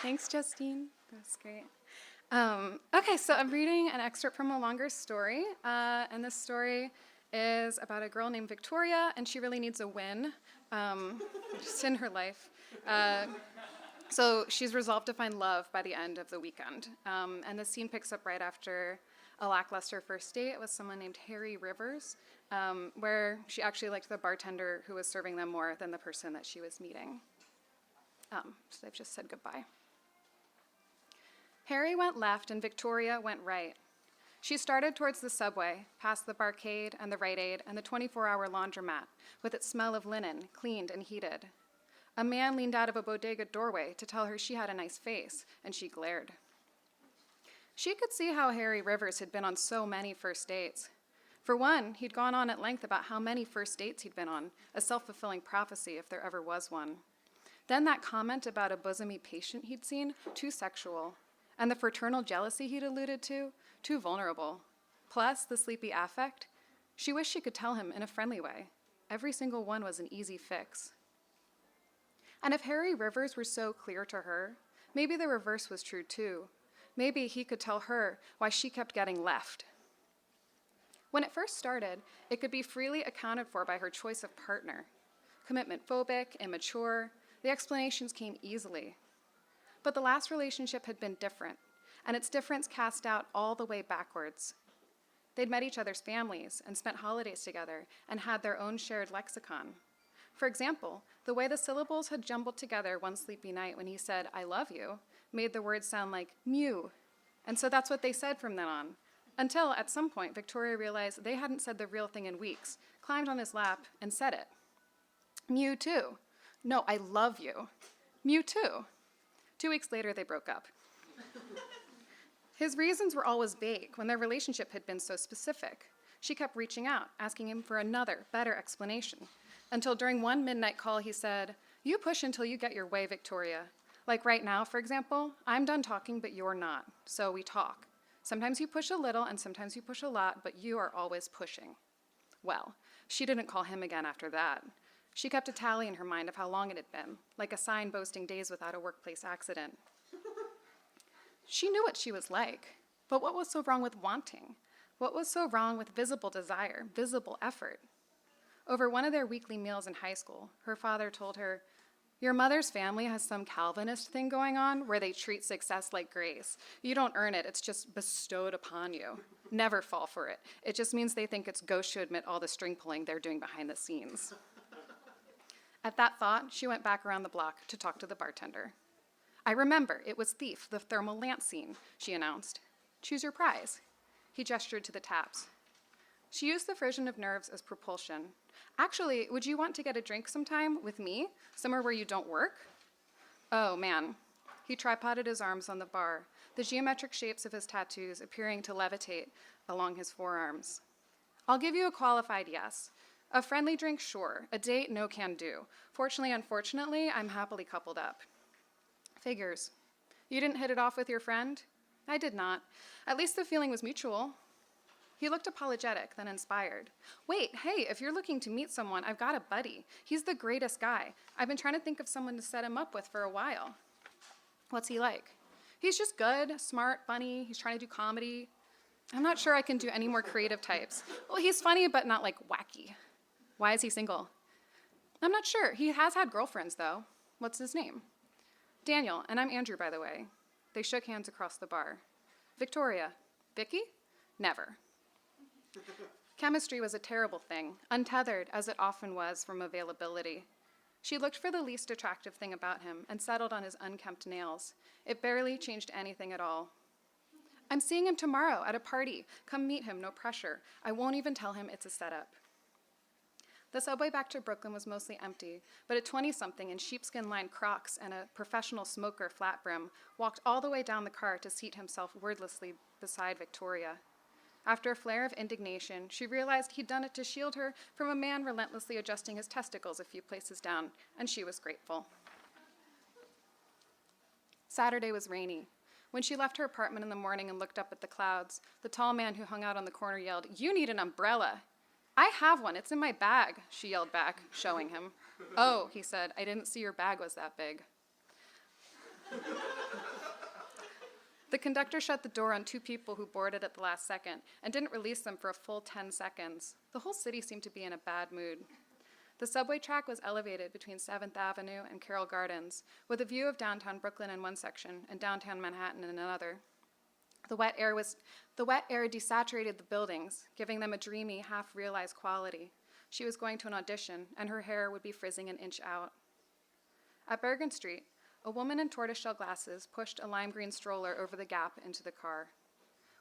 Thanks, Justine. That's great. Okay, so I'm reading an excerpt from a longer story, and this story is about a girl named Victoria, and she really needs a win just in her life. So she's resolved to find love by the end of the weekend, and the scene picks up right after a lackluster first date with someone named Harry Rivers, where she actually liked the bartender who was serving them more than the person that she was meeting. So they've just said goodbye. Harry went left and Victoria went right. She started towards the subway, past the barcade and the Rite Aid and the 24-hour laundromat, with its smell of linen, cleaned and heated. A man leaned out of a bodega doorway to tell her she had a nice face, and she glared. She could see how Harry Rivers had been on so many first dates. For one, he'd gone on at length about how many first dates he'd been on, a self-fulfilling prophecy if there ever was one. Then that comment about a bosomy patient he'd seen, too sexual. And the fraternal jealousy he'd alluded to, too vulnerable. Plus, the sleepy affect, she wished she could tell him in a friendly way. Every single one was an easy fix. And if Harry Rivers were so clear to her, maybe the reverse was true too. Maybe he could tell her why she kept getting left. When it first started, it could be freely accounted for by her choice of partner. Commitment phobic, immature, the explanations came easily. But the last relationship had been different, and its difference cast out all the way backwards. They'd met each other's families and spent holidays together and had their own shared lexicon. For example, the way the syllables had jumbled together one sleepy night when he said, "I love you," made the words sound like mew. And so that's what they said from then on. Until, at some point, Victoria realized they hadn't said the real thing in weeks, climbed on his lap, and said it. Mew too. No, I love you. Mew too. 2 weeks later, they broke up. His reasons were always vague when their relationship had been so specific. She kept reaching out, asking him for another, better explanation, until during one midnight call he said, "You push until you get your way, Victoria. Like right now, for example, I'm done talking, but you're not, so we talk. Sometimes you push a little and sometimes you push a lot, but you are always pushing." Well, she didn't call him again after that. She kept a tally in her mind of how long it had been, like a sign boasting days without a workplace accident. She knew what she was like, but what was so wrong with wanting? What was so wrong with visible desire, visible effort? Over one of their weekly meals in high school, her father told her, "Your mother's family has some Calvinist thing going on where they treat success like grace. You don't earn it, it's just bestowed upon you. Never fall for it. It just means they think it's gauche to admit all the string pulling they're doing behind the scenes." At that thought, she went back around the block to talk to the bartender. "I remember, it was Thief, the thermal lance scene," she announced. "Choose your prize." He gestured to the taps. She used the frisson of nerves as propulsion. Actually, would you want to get a drink sometime with me, somewhere where you don't work? Oh, man. He tripoded his arms on the bar, the geometric shapes of his tattoos appearing to levitate along his forearms. I'll give you a qualified yes. A friendly drink, sure. A date, no can do. Fortunately, unfortunately, I'm happily coupled up. Figures. You didn't hit it off with your friend? I did not. At least the feeling was mutual. He looked apologetic, then inspired. Wait, hey, if you're looking to meet someone, I've got a buddy. He's the greatest guy. I've been trying to think of someone to set him up with for a while. What's he like? He's just good, smart, funny. He's trying to do comedy. I'm not sure I can do any more creative types. Well, he's funny, but not like wacky. Why is he single? I'm not sure. He has had girlfriends, though. What's his name? Daniel, and I'm Andrew, by the way. They shook hands across the bar. Victoria. Vicky? Never. Chemistry was a terrible thing, untethered, as it often was, from availability. She looked for the least attractive thing about him and settled on his unkempt nails. It barely changed anything at all. I'm seeing him tomorrow at a party. Come meet him, no pressure. I won't even tell him it's a setup. The subway back to Brooklyn was mostly empty, but a 20-something in sheepskin-lined Crocs and a professional smoker flat brim walked all the way down the car to seat himself wordlessly beside Victoria. After a flare of indignation, she realized he'd done it to shield her from a man relentlessly adjusting his testicles a few places down, and she was grateful. Saturday was rainy. When she left her apartment in the morning and looked up at the clouds, the tall man who hung out on the corner yelled, "You need an umbrella." "I have one, it's in my bag," she yelled back, showing him. "Oh," he said, "I didn't see your bag was that big." The conductor shut the door on two people who boarded at the last second and didn't release them for a full 10 seconds. The whole city seemed to be in a bad mood. The subway track was elevated between 7th Avenue and Carroll Gardens, with a view of downtown Brooklyn in one section and downtown Manhattan in another. The wet air desaturated the buildings, giving them a dreamy, half-realized quality. She was going to an audition, and her hair would be frizzing an inch out. At Bergen Street, a woman in tortoiseshell glasses pushed a lime green stroller over the gap into the car.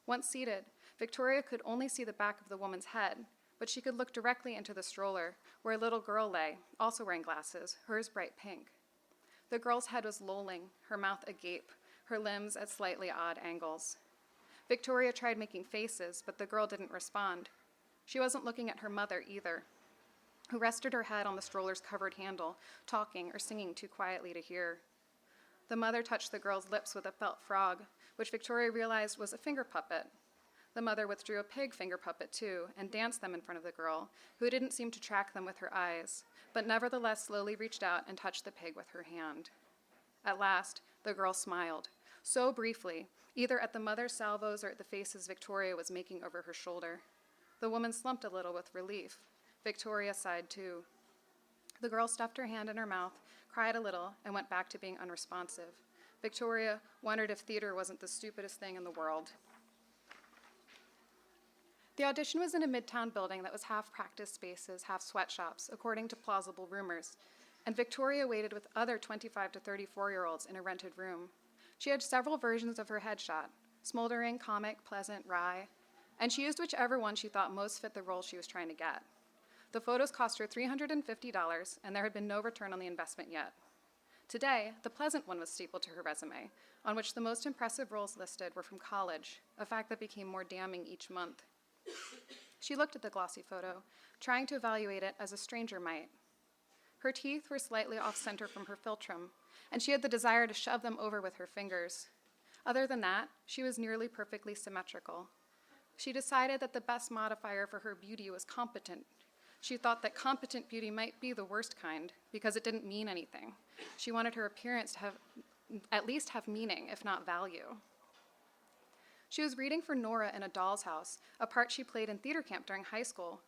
Once seated, Victoria could only see the back of the woman's head, but she could look directly into the stroller, where a little girl lay, also wearing glasses, hers bright pink. The girl's head was lolling, her mouth agape, her limbs at slightly odd angles. Victoria tried making faces, but the girl didn't respond. She wasn't looking at her mother either, who rested her head on the stroller's covered handle, talking or singing too quietly to hear. The mother touched the girl's lips with a felt frog, which Victoria realized was a finger puppet. The mother withdrew a pig finger puppet, too, and danced them in front of the girl, who didn't seem to track them with her eyes, but nevertheless slowly reached out and touched the pig with her hand. At last, the girl smiled, so briefly, either at the mother's salvos or at the faces Victoria was making over her shoulder. The woman slumped a little with relief. Victoria sighed, too. The girl stuffed her hand in her mouth, cried a little, and went back to being unresponsive. Victoria wondered if theater wasn't the stupidest thing in the world. The audition was in a midtown building that was half practice spaces, half sweatshops, according to plausible rumors, and Victoria waited with other 25 to 34-year-olds in a rented room. She had several versions of her headshot, smoldering, comic, pleasant, wry, and she used whichever one she thought most fit the role she was trying to get. The photos cost her $350, and there had been no return on the investment yet. Today, the pleasant one was stapled to her resume, on which the most impressive roles listed were from college, a fact that became more damning each month. She looked at the glossy photo, trying to evaluate it as a stranger might. Her teeth were slightly off-center from her philtrum, and she had the desire to shove them over with her fingers. Other than that, she was nearly perfectly symmetrical. She decided that the best modifier for her beauty was competent. She thought that competent beauty might be the worst kind, because it didn't mean anything. She wanted her appearance to at least have meaning, if not value. She was reading for Nora in A Doll's House, a part she played in theater camp during high school.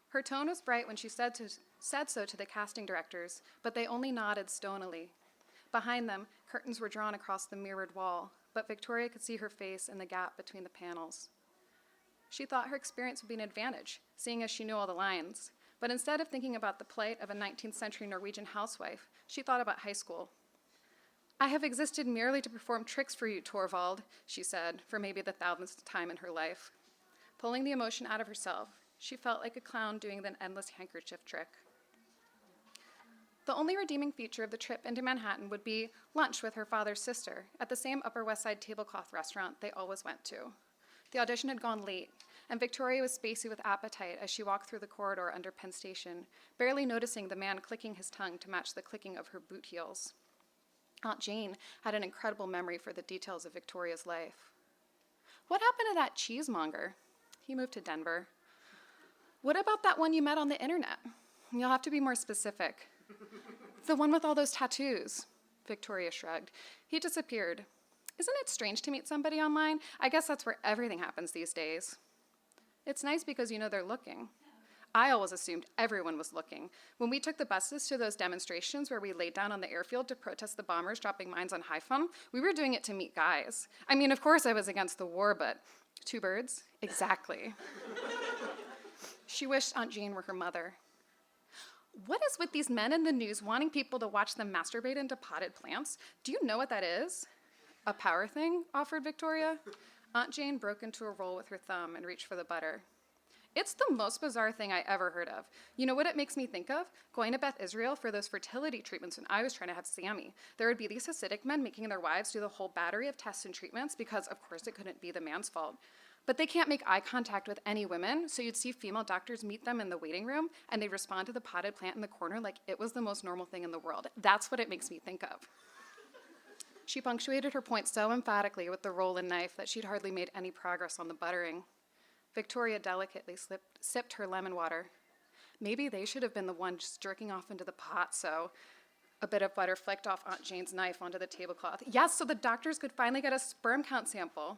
Her tone was bright when she said so to the casting directors, but they only nodded stonily. Behind them, curtains were drawn across the mirrored wall, but Victoria could see her face in the gap between the panels. She thought her experience would be an advantage, seeing as she knew all the lines. But instead of thinking about the plight of a 19th century Norwegian housewife, she thought about high school. "I have existed merely to perform tricks for you, Torvald," she said, for maybe the 1,000th time in her life. Pulling the emotion out of herself, She felt like a clown doing the endless handkerchief trick. The only redeeming feature of the trip into Manhattan would be lunch with her father's sister at the same Upper West Side tablecloth restaurant they always went to. The audition had gone late, and Victoria was spacey with appetite as she walked through the corridor under Penn Station, barely noticing the man clicking his tongue to match the clicking of her boot heels. Aunt Jane had an incredible memory for the details of Victoria's life. What happened to that cheesemonger? He moved to Denver. What about that one you met on the internet? You'll have to be more specific. The one with all those tattoos. Victoria shrugged. He disappeared. Isn't it strange to meet somebody online? I guess that's where everything happens these days. It's nice because you know they're looking. I always assumed everyone was looking. When we took the buses to those demonstrations where we laid down on the airfield to protest the bombers dropping mines on Haiphong, we were doing it to meet guys. I mean, of course I was against the war, but two birds? Exactly. She wished Aunt Jane were her mother. What is with these men in the news wanting people to watch them masturbate into potted plants? Do you know what that is? A power thing, offered Victoria. Aunt Jane broke into a roll with her thumb and reached for the butter. It's the most bizarre thing I ever heard of. You know what it makes me think of? Going to Beth Israel for those fertility treatments when I was trying to have Sammy. There would be these Hasidic men making their wives do the whole battery of tests and treatments because, of course, it couldn't be the man's fault. But they can't make eye contact with any women, so you'd see female doctors meet them in the waiting room, and they'd respond to the potted plant in the corner like it was the most normal thing in the world. That's what it makes me think of. She punctuated her point so emphatically with the roll and knife that she'd hardly made any progress on the buttering. Victoria delicately sipped her lemon water. Maybe they should have been the ones just jerking off into the pot, so a bit of butter flicked off Aunt Jane's knife onto the tablecloth. Yes, so the doctors could finally get a sperm count sample.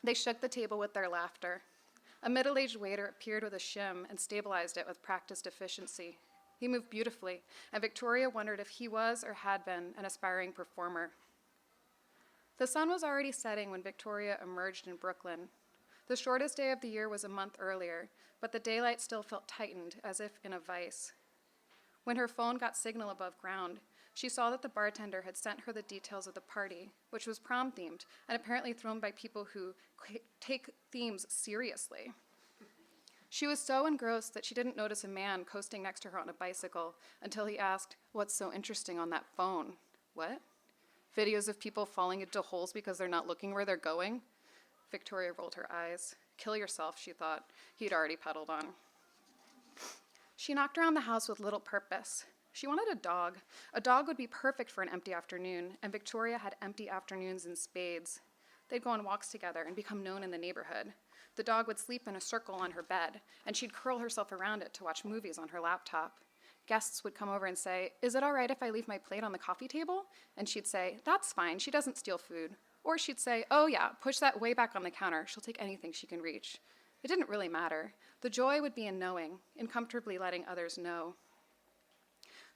They shook the table with their laughter. A middle-aged waiter appeared with a shim and stabilized it with practiced efficiency. He moved beautifully, and Victoria wondered if he was or had been an aspiring performer. The sun was already setting when Victoria emerged in Brooklyn. The shortest day of the year was a month earlier, but the daylight still felt tightened, as if in a vice. When her phone got signal above ground, she saw that the bartender had sent her the details of the party, which was prom-themed and apparently thrown by people who take themes seriously. She was so engrossed that she didn't notice a man coasting next to her on a bicycle until he asked, "What's so interesting on that phone?" "What?" "Videos of people falling into holes because they're not looking where they're going?" Victoria rolled her eyes. Kill yourself, she thought. He'd already pedaled on. She knocked around the house with little purpose. She wanted a dog. A dog would be perfect for an empty afternoon, and Victoria had empty afternoons in spades. They'd go on walks together and become known in the neighborhood. The dog would sleep in a circle on her bed, and she'd curl herself around it to watch movies on her laptop. Guests would come over and say, "Is it all right if I leave my plate on the coffee table?" And she'd say, "That's fine, she doesn't steal food." Or she'd say, "Oh yeah, push that way back on the counter, she'll take anything she can reach." It didn't really matter. The joy would be in knowing, in comfortably letting others know.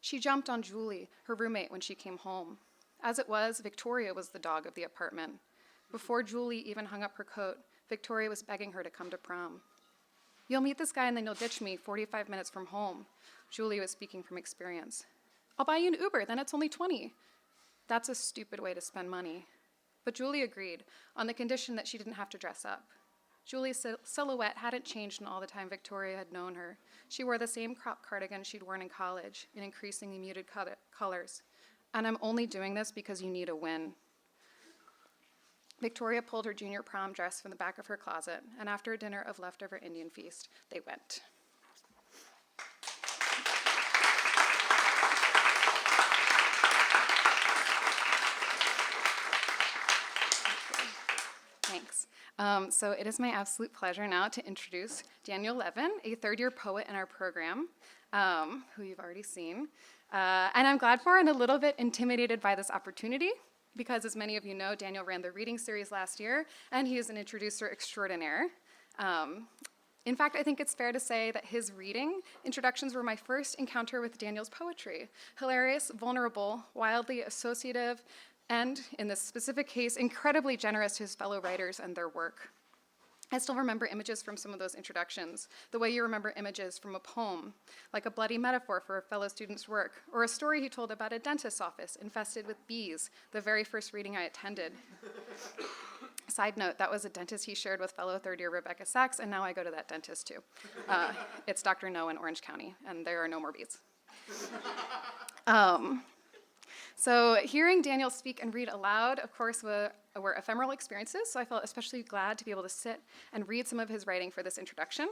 She jumped on Julie, her roommate, when she came home. As it was, Victoria was the dog of the apartment. Before Julie even hung up her coat, Victoria was begging her to come to prom. "You'll meet this guy and then you'll ditch me 45 minutes from home." Julie was speaking from experience. "I'll buy you an Uber, then it's only 20. That's a stupid way to spend money. But Julie agreed, on the condition that she didn't have to dress up. Julie's silhouette hadn't changed in all the time Victoria had known her. She wore the same crop cardigan she'd worn in college, in increasingly muted colors. "And I'm only doing this because you need a win." Victoria pulled her junior prom dress from the back of her closet, and after a dinner of leftover Indian feast, they went. Thanks. So it is my absolute pleasure now to introduce Daniel Levin, a third-year poet in our program, who you've already seen. And I'm glad for and a little bit intimidated by this opportunity, because as many of you know, Daniel ran the reading series last year, and he is an introducer extraordinaire. In fact, I think it's fair to say that his reading introductions were my first encounter with Daniel's poetry. Hilarious, vulnerable, wildly associative, and, in this specific case, incredibly generous to his fellow writers and their work. I still remember images from some of those introductions, the way you remember images from a poem, like a bloody metaphor for a fellow student's work, or a story he told about a dentist's office infested with bees, the very first reading I attended. Side note, that was a dentist he shared with fellow third-year Rebecca Sachs, and now I go to that dentist too. It's Dr. No in Orange County, and there are no more beads. So hearing Daniel speak and read aloud, of course, were ephemeral experiences, so I felt especially glad to be able to sit and read some of his writing for this introduction.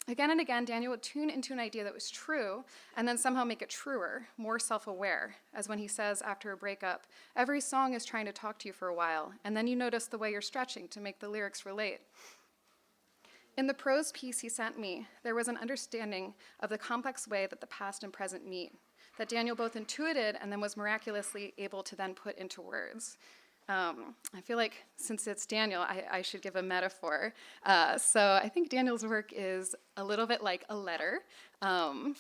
Again and again, Daniel would tune into an idea that was true and then somehow make it truer, more self-aware, as when he says after a breakup, every song is trying to talk to you for a while, and then you notice the way you're stretching to make the lyrics relate. In the prose piece he sent me, there was an understanding of the complex way that the past and present meet, that Daniel both intuited and then was miraculously able to then put into words. I feel like since it's Daniel, I should give a metaphor. So I think Daniel's work is a little bit like a letter. And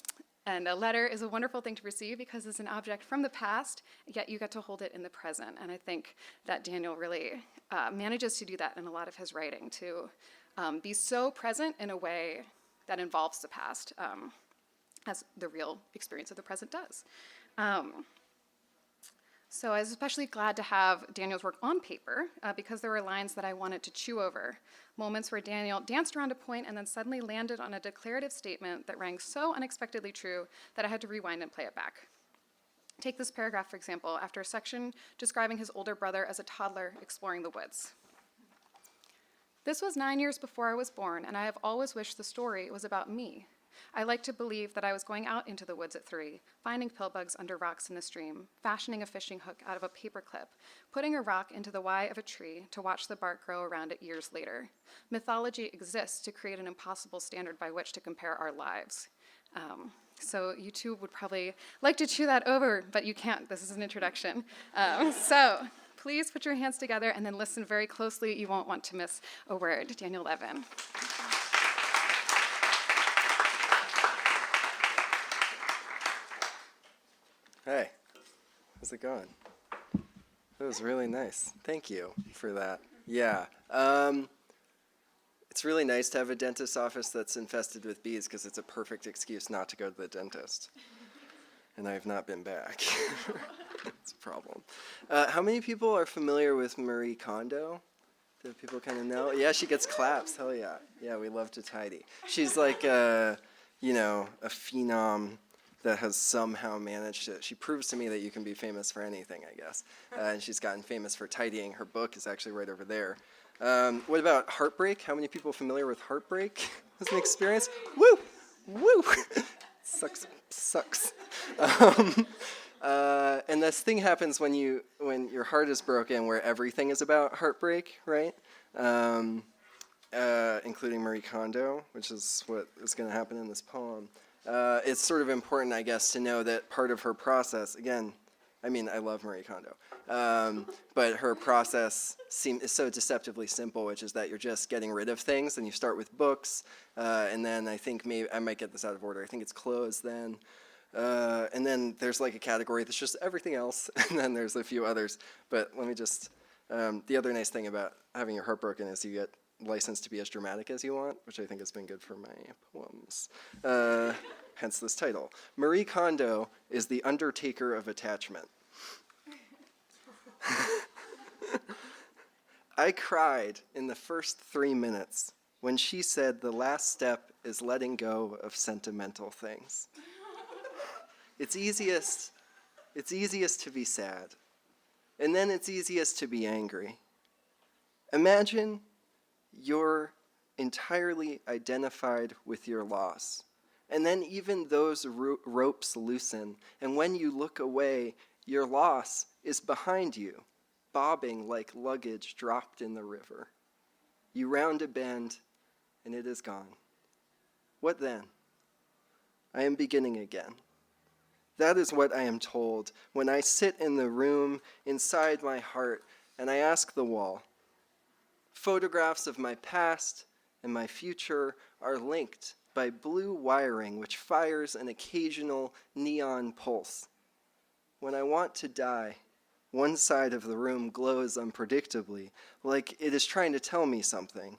a letter is a wonderful thing to receive because it's an object from the past, yet you get to hold it in the present. And I think that Daniel really manages to do that in a lot of his writing, to be so present in a way that involves the past, as the real experience of the present does. So I was especially glad to have Daniel's work on paper because there were lines that I wanted to chew over, moments where Daniel danced around a point and then suddenly landed on a declarative statement that rang so unexpectedly true that I had to rewind and play it back. Take this paragraph, for example, after a section describing his older brother as a toddler exploring the woods. This was 9 years before I was born, and I have always wished the story was about me. I like to believe that I was going out into the woods at 3, finding pillbugs under rocks in the stream, fashioning a fishing hook out of a paper clip, putting a rock into the Y of a tree to watch the bark grow around it years later. Mythology exists to create an impossible standard by which to compare our lives. So you two would probably like to chew that over, but you can't. This is an introduction. So please put your hands together and then listen very closely. You won't want to miss a word. Daniel Levin. Hey, how's it going? That was really nice. Thank you for that. Yeah. It's really nice to have a dentist's office that's infested with bees because it's a perfect excuse not to go to the dentist. And I have not been back. It's a problem. How many people are familiar with Marie Kondo? Do people kind of know? Yeah, she gets claps. Hell yeah. Yeah, we love to tidy. She's like a phenom that has somehow managed to, she proves to me that you can be famous for anything, I guess. And she's gotten famous for tidying. Her book is actually right over there. What about heartbreak? How many people are familiar with heartbreak as an experience? Woo! Woo! Sucks. And this thing happens when your heart is broken, where everything is about heartbreak, right? Including Marie Kondo, which is what is going to happen in this poem. It's sort of important, I guess, to know that part of her process, again, I mean, I love Marie Kondo, but her process is so deceptively simple, which is that you're just getting rid of things, and you start with books, and then I think maybe, I might get this out of order, I think it's clothes then, and then there's like a category that's just everything else, and then there's a few others, but let me just, the other nice thing about having your heart broken is you get licensed to be as dramatic as you want, which I think has been good for my poems. Hence this title. Marie Kondo is the undertaker of attachment. I cried in the first 3 minutes when she said the last step is letting go of sentimental things. It's easiest to be sad, and then it's easiest to be angry. Imagine you're entirely identified with your loss. And then even those ropes loosen, and when you look away, your loss is behind you, bobbing like luggage dropped in the river. You round a bend, and it is gone. What then? I am beginning again. That is what I am told when I sit in the room inside my heart, and I ask the wall. Photographs of my past and my future are linked by blue wiring which fires an occasional neon pulse. When I want to die, one side of the room glows unpredictably, like it is trying to tell me something.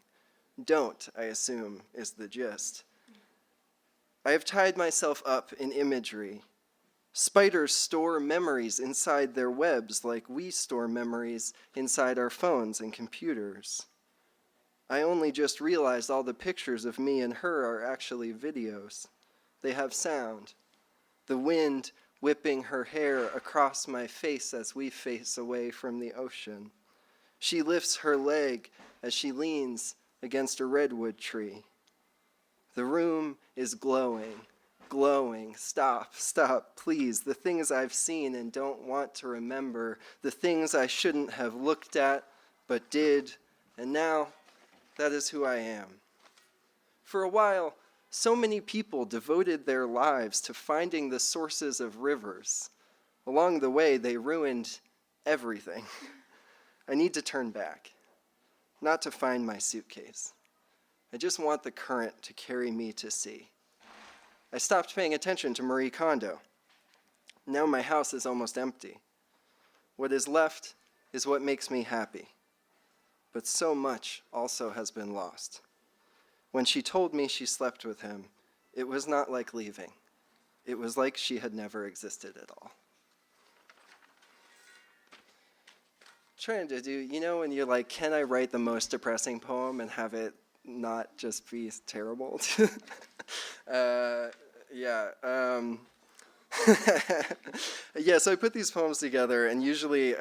Don't, I assume, is the gist. I have tied myself up in imagery, Spiders store memories inside their webs like we store memories inside our phones and computers. I only just realized all the pictures of me and her are actually videos. They have sound. The wind whipping her hair across my face as we face away from the ocean. She lifts her leg as she leans against a redwood tree. The room is glowing. Stop, please. The things I've seen and don't want to remember, the things I shouldn't have looked at but did, and now that is who I am. For a while, so many people devoted their lives to finding the sources of rivers. Along the way, they ruined everything. I need to turn back, not to find my suitcase. I just want the current to carry me to sea. I stopped paying attention to Marie Kondo. Now my house is almost empty. What is left is what makes me happy. But so much also has been lost. When she told me she slept with him, it was not like leaving. It was like she had never existed at all. Trying to do, when you're like, can I write the most depressing poem and have it not just be terrible? So I put these poems together, and usually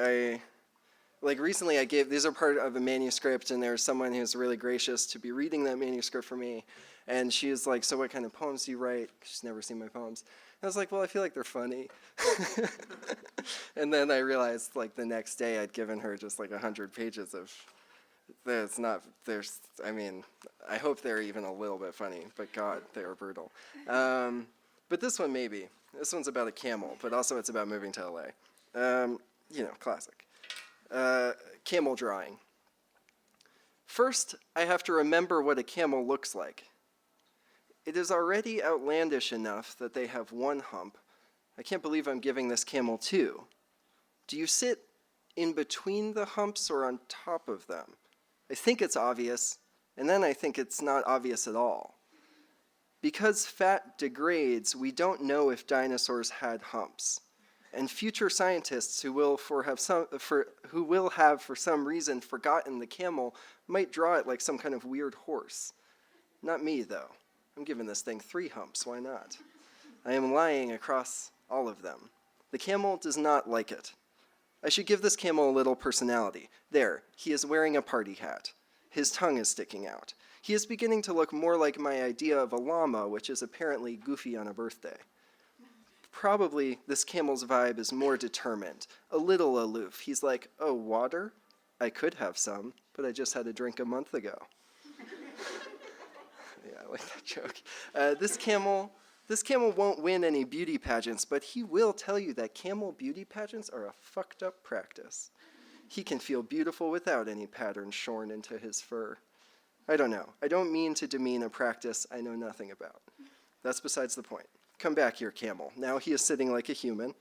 recently these are part of a manuscript, and there's someone who's really gracious to be reading that manuscript for me, and she was like, so what kind of poems do you write? She's never seen my poems. And I was like, well, I feel like they're funny. And then I realized, the next day I'd given her just 100 pages of, I hope they're even a little bit funny, but God, they were brutal. But this one maybe. This one's about a camel, but also it's about moving to LA. Classic. Camel drawing. First, I have to remember what a camel looks like. It is already outlandish enough that they have one hump. I can't believe I'm giving this camel two. Do you sit in between the humps or on top of them? I think it's obvious, and then I think it's not obvious at all. Because fat degrades, we don't know if dinosaurs had humps. And future scientists who will have for some reason forgotten the camel might draw it like some kind of weird horse. Not me, though. I'm giving this thing 3 humps, why not? I am lying across all of them. The camel does not like it. I should give this camel a little personality. There, he is wearing a party hat. His tongue is sticking out. He is beginning to look more like my idea of a llama, which is apparently goofy on a birthday. Probably this camel's vibe is more determined, a little aloof. He's like, oh, water? I could have some, but I just had a drink a month ago. Yeah, I like that joke. This camel won't win any beauty pageants, but he will tell you that camel beauty pageants are a fucked up practice. He can feel beautiful without any patterns shorn into his fur. I don't know. I don't mean to demean a practice I know nothing about. That's besides the point. Come back here, camel. Now he is sitting like a human.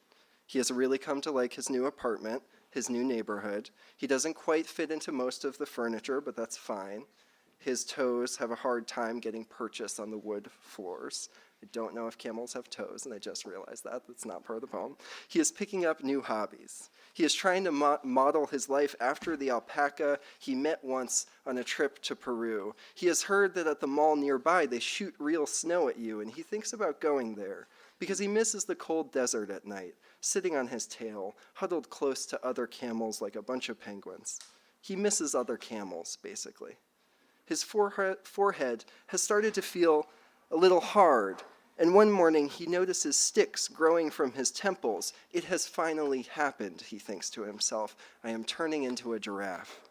He has really come to like his new apartment, his new neighborhood. He doesn't quite fit into most of the furniture, but that's fine. His toes have a hard time getting purchase on the wood floors. I don't know if camels have toes, and I just realized that. That's not part of the poem. He is picking up new hobbies. He is trying to model his life after the alpaca he met once on a trip to Peru. He has heard that at the mall nearby they shoot real snow at you, and he thinks about going there because he misses the cold desert at night, sitting on his tail, huddled close to other camels like a bunch of penguins. He misses other camels, basically. His forehead has started to feel a little hard, and one morning he notices sticks growing from his temples. It has finally happened, he thinks to himself. I am turning into a giraffe.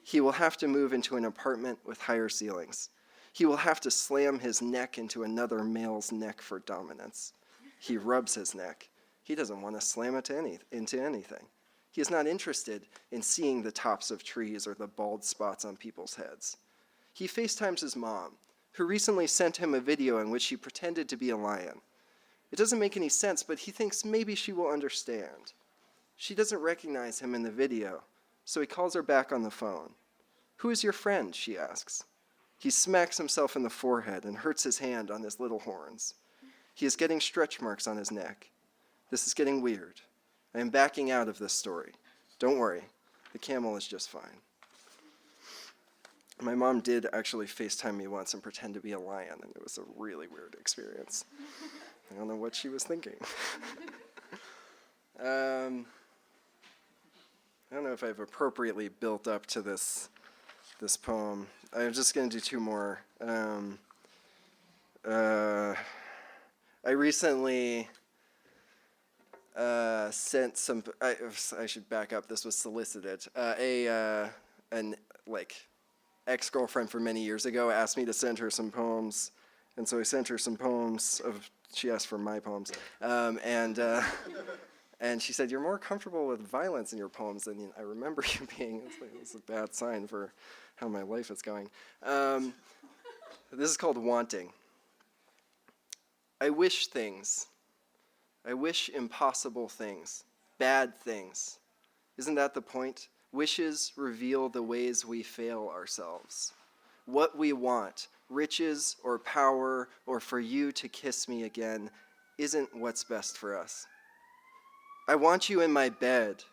He will have to move into an apartment with higher ceilings. He will have to slam his neck into another male's neck for dominance. He rubs his neck. He doesn't want to slam it into anything. He is not interested in seeing the tops of trees or the bald spots on people's heads. He FaceTimes his mom, who recently sent him a video in which she pretended to be a lion. It doesn't make any sense, but he thinks maybe she will understand. She doesn't recognize him in the video, so he calls her back on the phone. Who is your friend? She asks. He smacks himself in the forehead and hurts his hand on his little horns. He is getting stretch marks on his neck. This is getting weird. I am backing out of this story. Don't worry. The camel is just fine. My mom did actually FaceTime me once and pretend to be a lion, and it was a really weird experience. I don't know what she was thinking. I don't know if I've appropriately built up to this poem. I'm just going to do two more. I recently sent some. I should back up. This was solicited. An ex-girlfriend from many years ago asked me to send her some poems, and so I sent her some poems. She asked for my poems, and she said, "You're more comfortable with violence in your poems than I remember you being." It's a bad sign for how my life is going. This is called Wanting. I wish things. I wish impossible things, bad things. Isn't that the point? Wishes reveal the ways we fail ourselves. What we want, riches or power or for you to kiss me again, isn't what's best for us. I want you in my bed,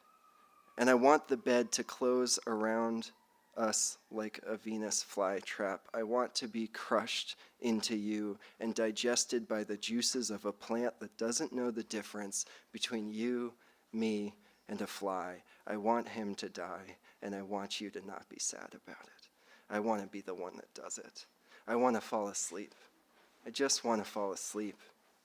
and I want the bed to close around us like a Venus flytrap. I want to be crushed into you and digested by the juices of a plant that doesn't know the difference between you, me, and a fly. I want him to die, and I want you to not be sad about it. I want to be the one that does it. I want to fall asleep. I just want to fall asleep.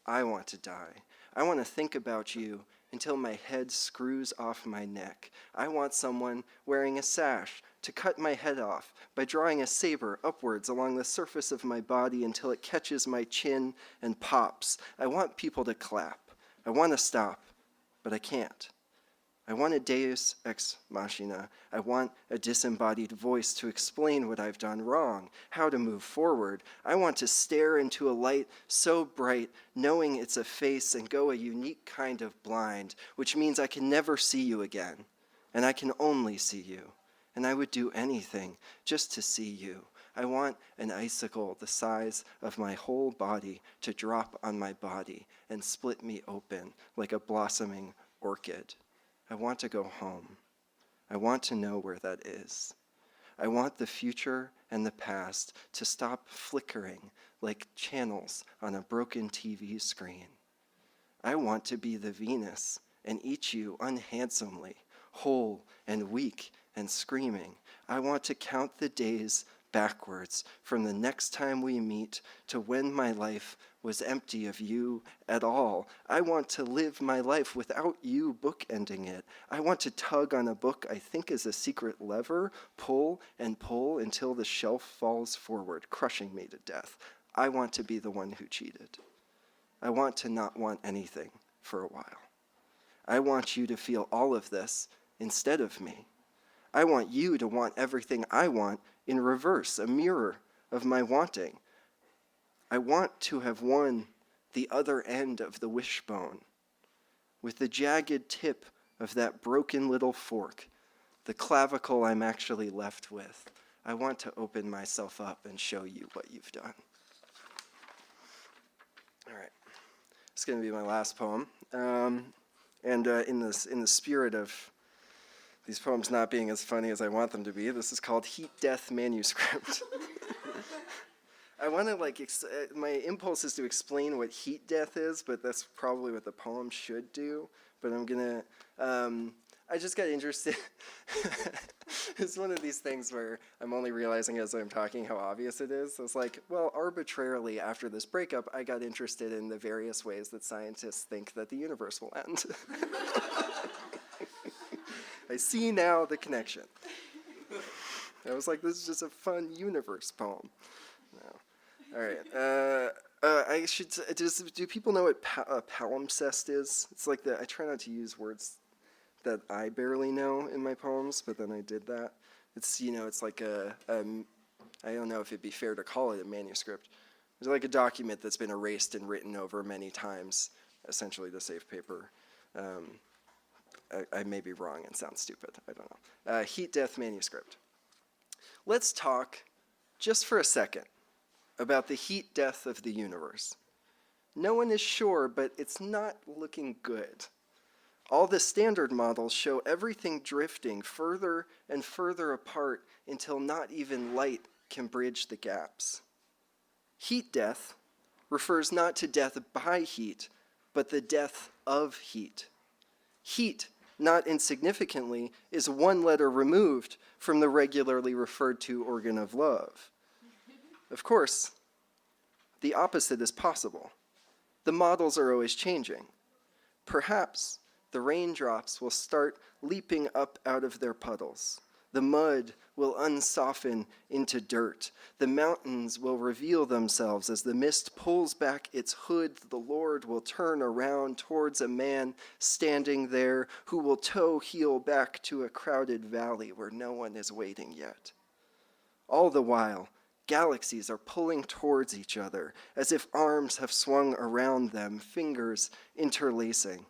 I want to die. I want to think about you until my head screws off my neck. I want someone wearing a sash to cut my head off by drawing a saber upwards along the surface of my body until it catches my chin and pops. I want people to clap. I want to stop, but I can't. I want a deus ex machina. I want a disembodied voice to explain what I've done wrong, how to move forward. I want to stare into a light so bright, knowing it's a face, and go a unique kind of blind, which means I can never see you again, and I can only see you. And I would do anything just to see you. I want an icicle the size of my whole body to drop on my body and split me open like a blossoming orchid. I want to go home. I want to know where that is. I want the future and the past to stop flickering like channels on a broken TV screen. I want to be the Venus and eat you unhandsomely, whole and weak and screaming. I want to count the days backwards from the next time we meet to when my life was empty of you at all. I want to live my life without you bookending it. I want to tug on a book I think is a secret lever, pull and pull until the shelf falls forward, crushing me to death. I want to be the one who cheated. I want to not want anything for a while. I want you to feel all of this instead of me. I want you to want everything I want in reverse, a mirror of my wanting. I want to have won the other end of the wishbone. With the jagged tip of that broken little fork, the clavicle I'm actually left with, I want to open myself up and show you what you've done. All right, it's going to be my last poem. In the spirit of these poems not being as funny as I want them to be, this is called Heat Death Manuscript. I want to, my impulse is to explain what heat death is, but that's probably what the poem should do. But I'm going to, I just got interested. It's one of these things where I'm only realizing as I'm talking how obvious it is. So it's like, well, arbitrarily after this breakup, I got interested in the various ways that scientists think that the universe will end. I see now the connection. I was like, this is just a fun universe poem. No. All right. I should. Do people know what palimpsest is? It's like I try not to use words that I barely know in my poems, but then I did that. It's it's like I don't know if it'd be fair to call it a manuscript. It's like a document that's been erased and written over many times, essentially to save paper. I may be wrong and sound stupid. I don't know. Heat Death Manuscript. Let's talk just for a second about the heat death of the universe. No one is sure, but it's not looking good. All the standard models show everything drifting further and further apart until not even light can bridge the gaps. Heat death refers not to death by heat, but the death of heat. Heat, not insignificantly, is one letter removed from the regularly referred to organ of love. Of course, the opposite is possible. The models are always changing. Perhaps the raindrops will start leaping up out of their puddles. The mud will unsoften into dirt. The mountains will reveal themselves as the mist pulls back its hood. The Lord will turn around towards a man standing there who will toe heel back to a crowded valley where no one is waiting yet. All the while, galaxies are pulling towards each other as if arms have swung around them, fingers interlacing.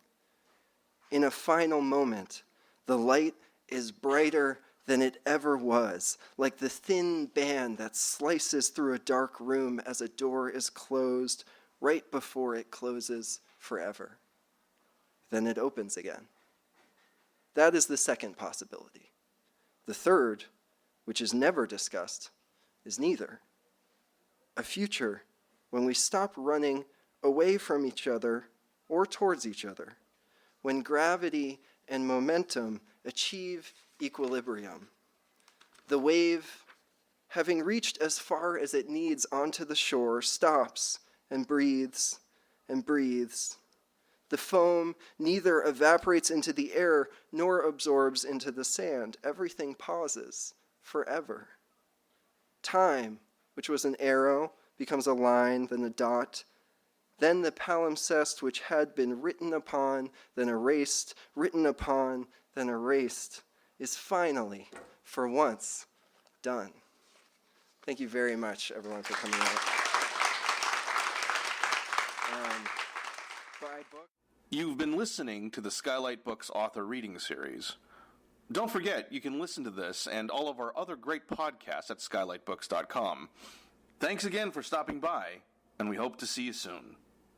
In a final moment, the light is brighter than it ever was, like the thin band that slices through a dark room as a door is closed right before it closes forever. Then it opens again. That is the second possibility. The third, which is never discussed, is neither. A future when we stop running away from each other or towards each other, when gravity and momentum achieve equilibrium. The wave, having reached as far as it needs onto the shore, stops and breathes and breathes. The foam neither evaporates into the air nor absorbs into the sand. Everything pauses forever. Time, which was an arrow, becomes a line, then a dot. Then the palimpsest, which had been written upon, then erased, written upon, then erased, is finally, for once, done. Thank you very much, everyone, for coming out. Buy book. You've been listening to the Skylight Books author reading series. Don't forget, you can listen to this and all of our other great podcasts at skylightbooks.com. Thanks again for stopping by, and we hope to see you soon.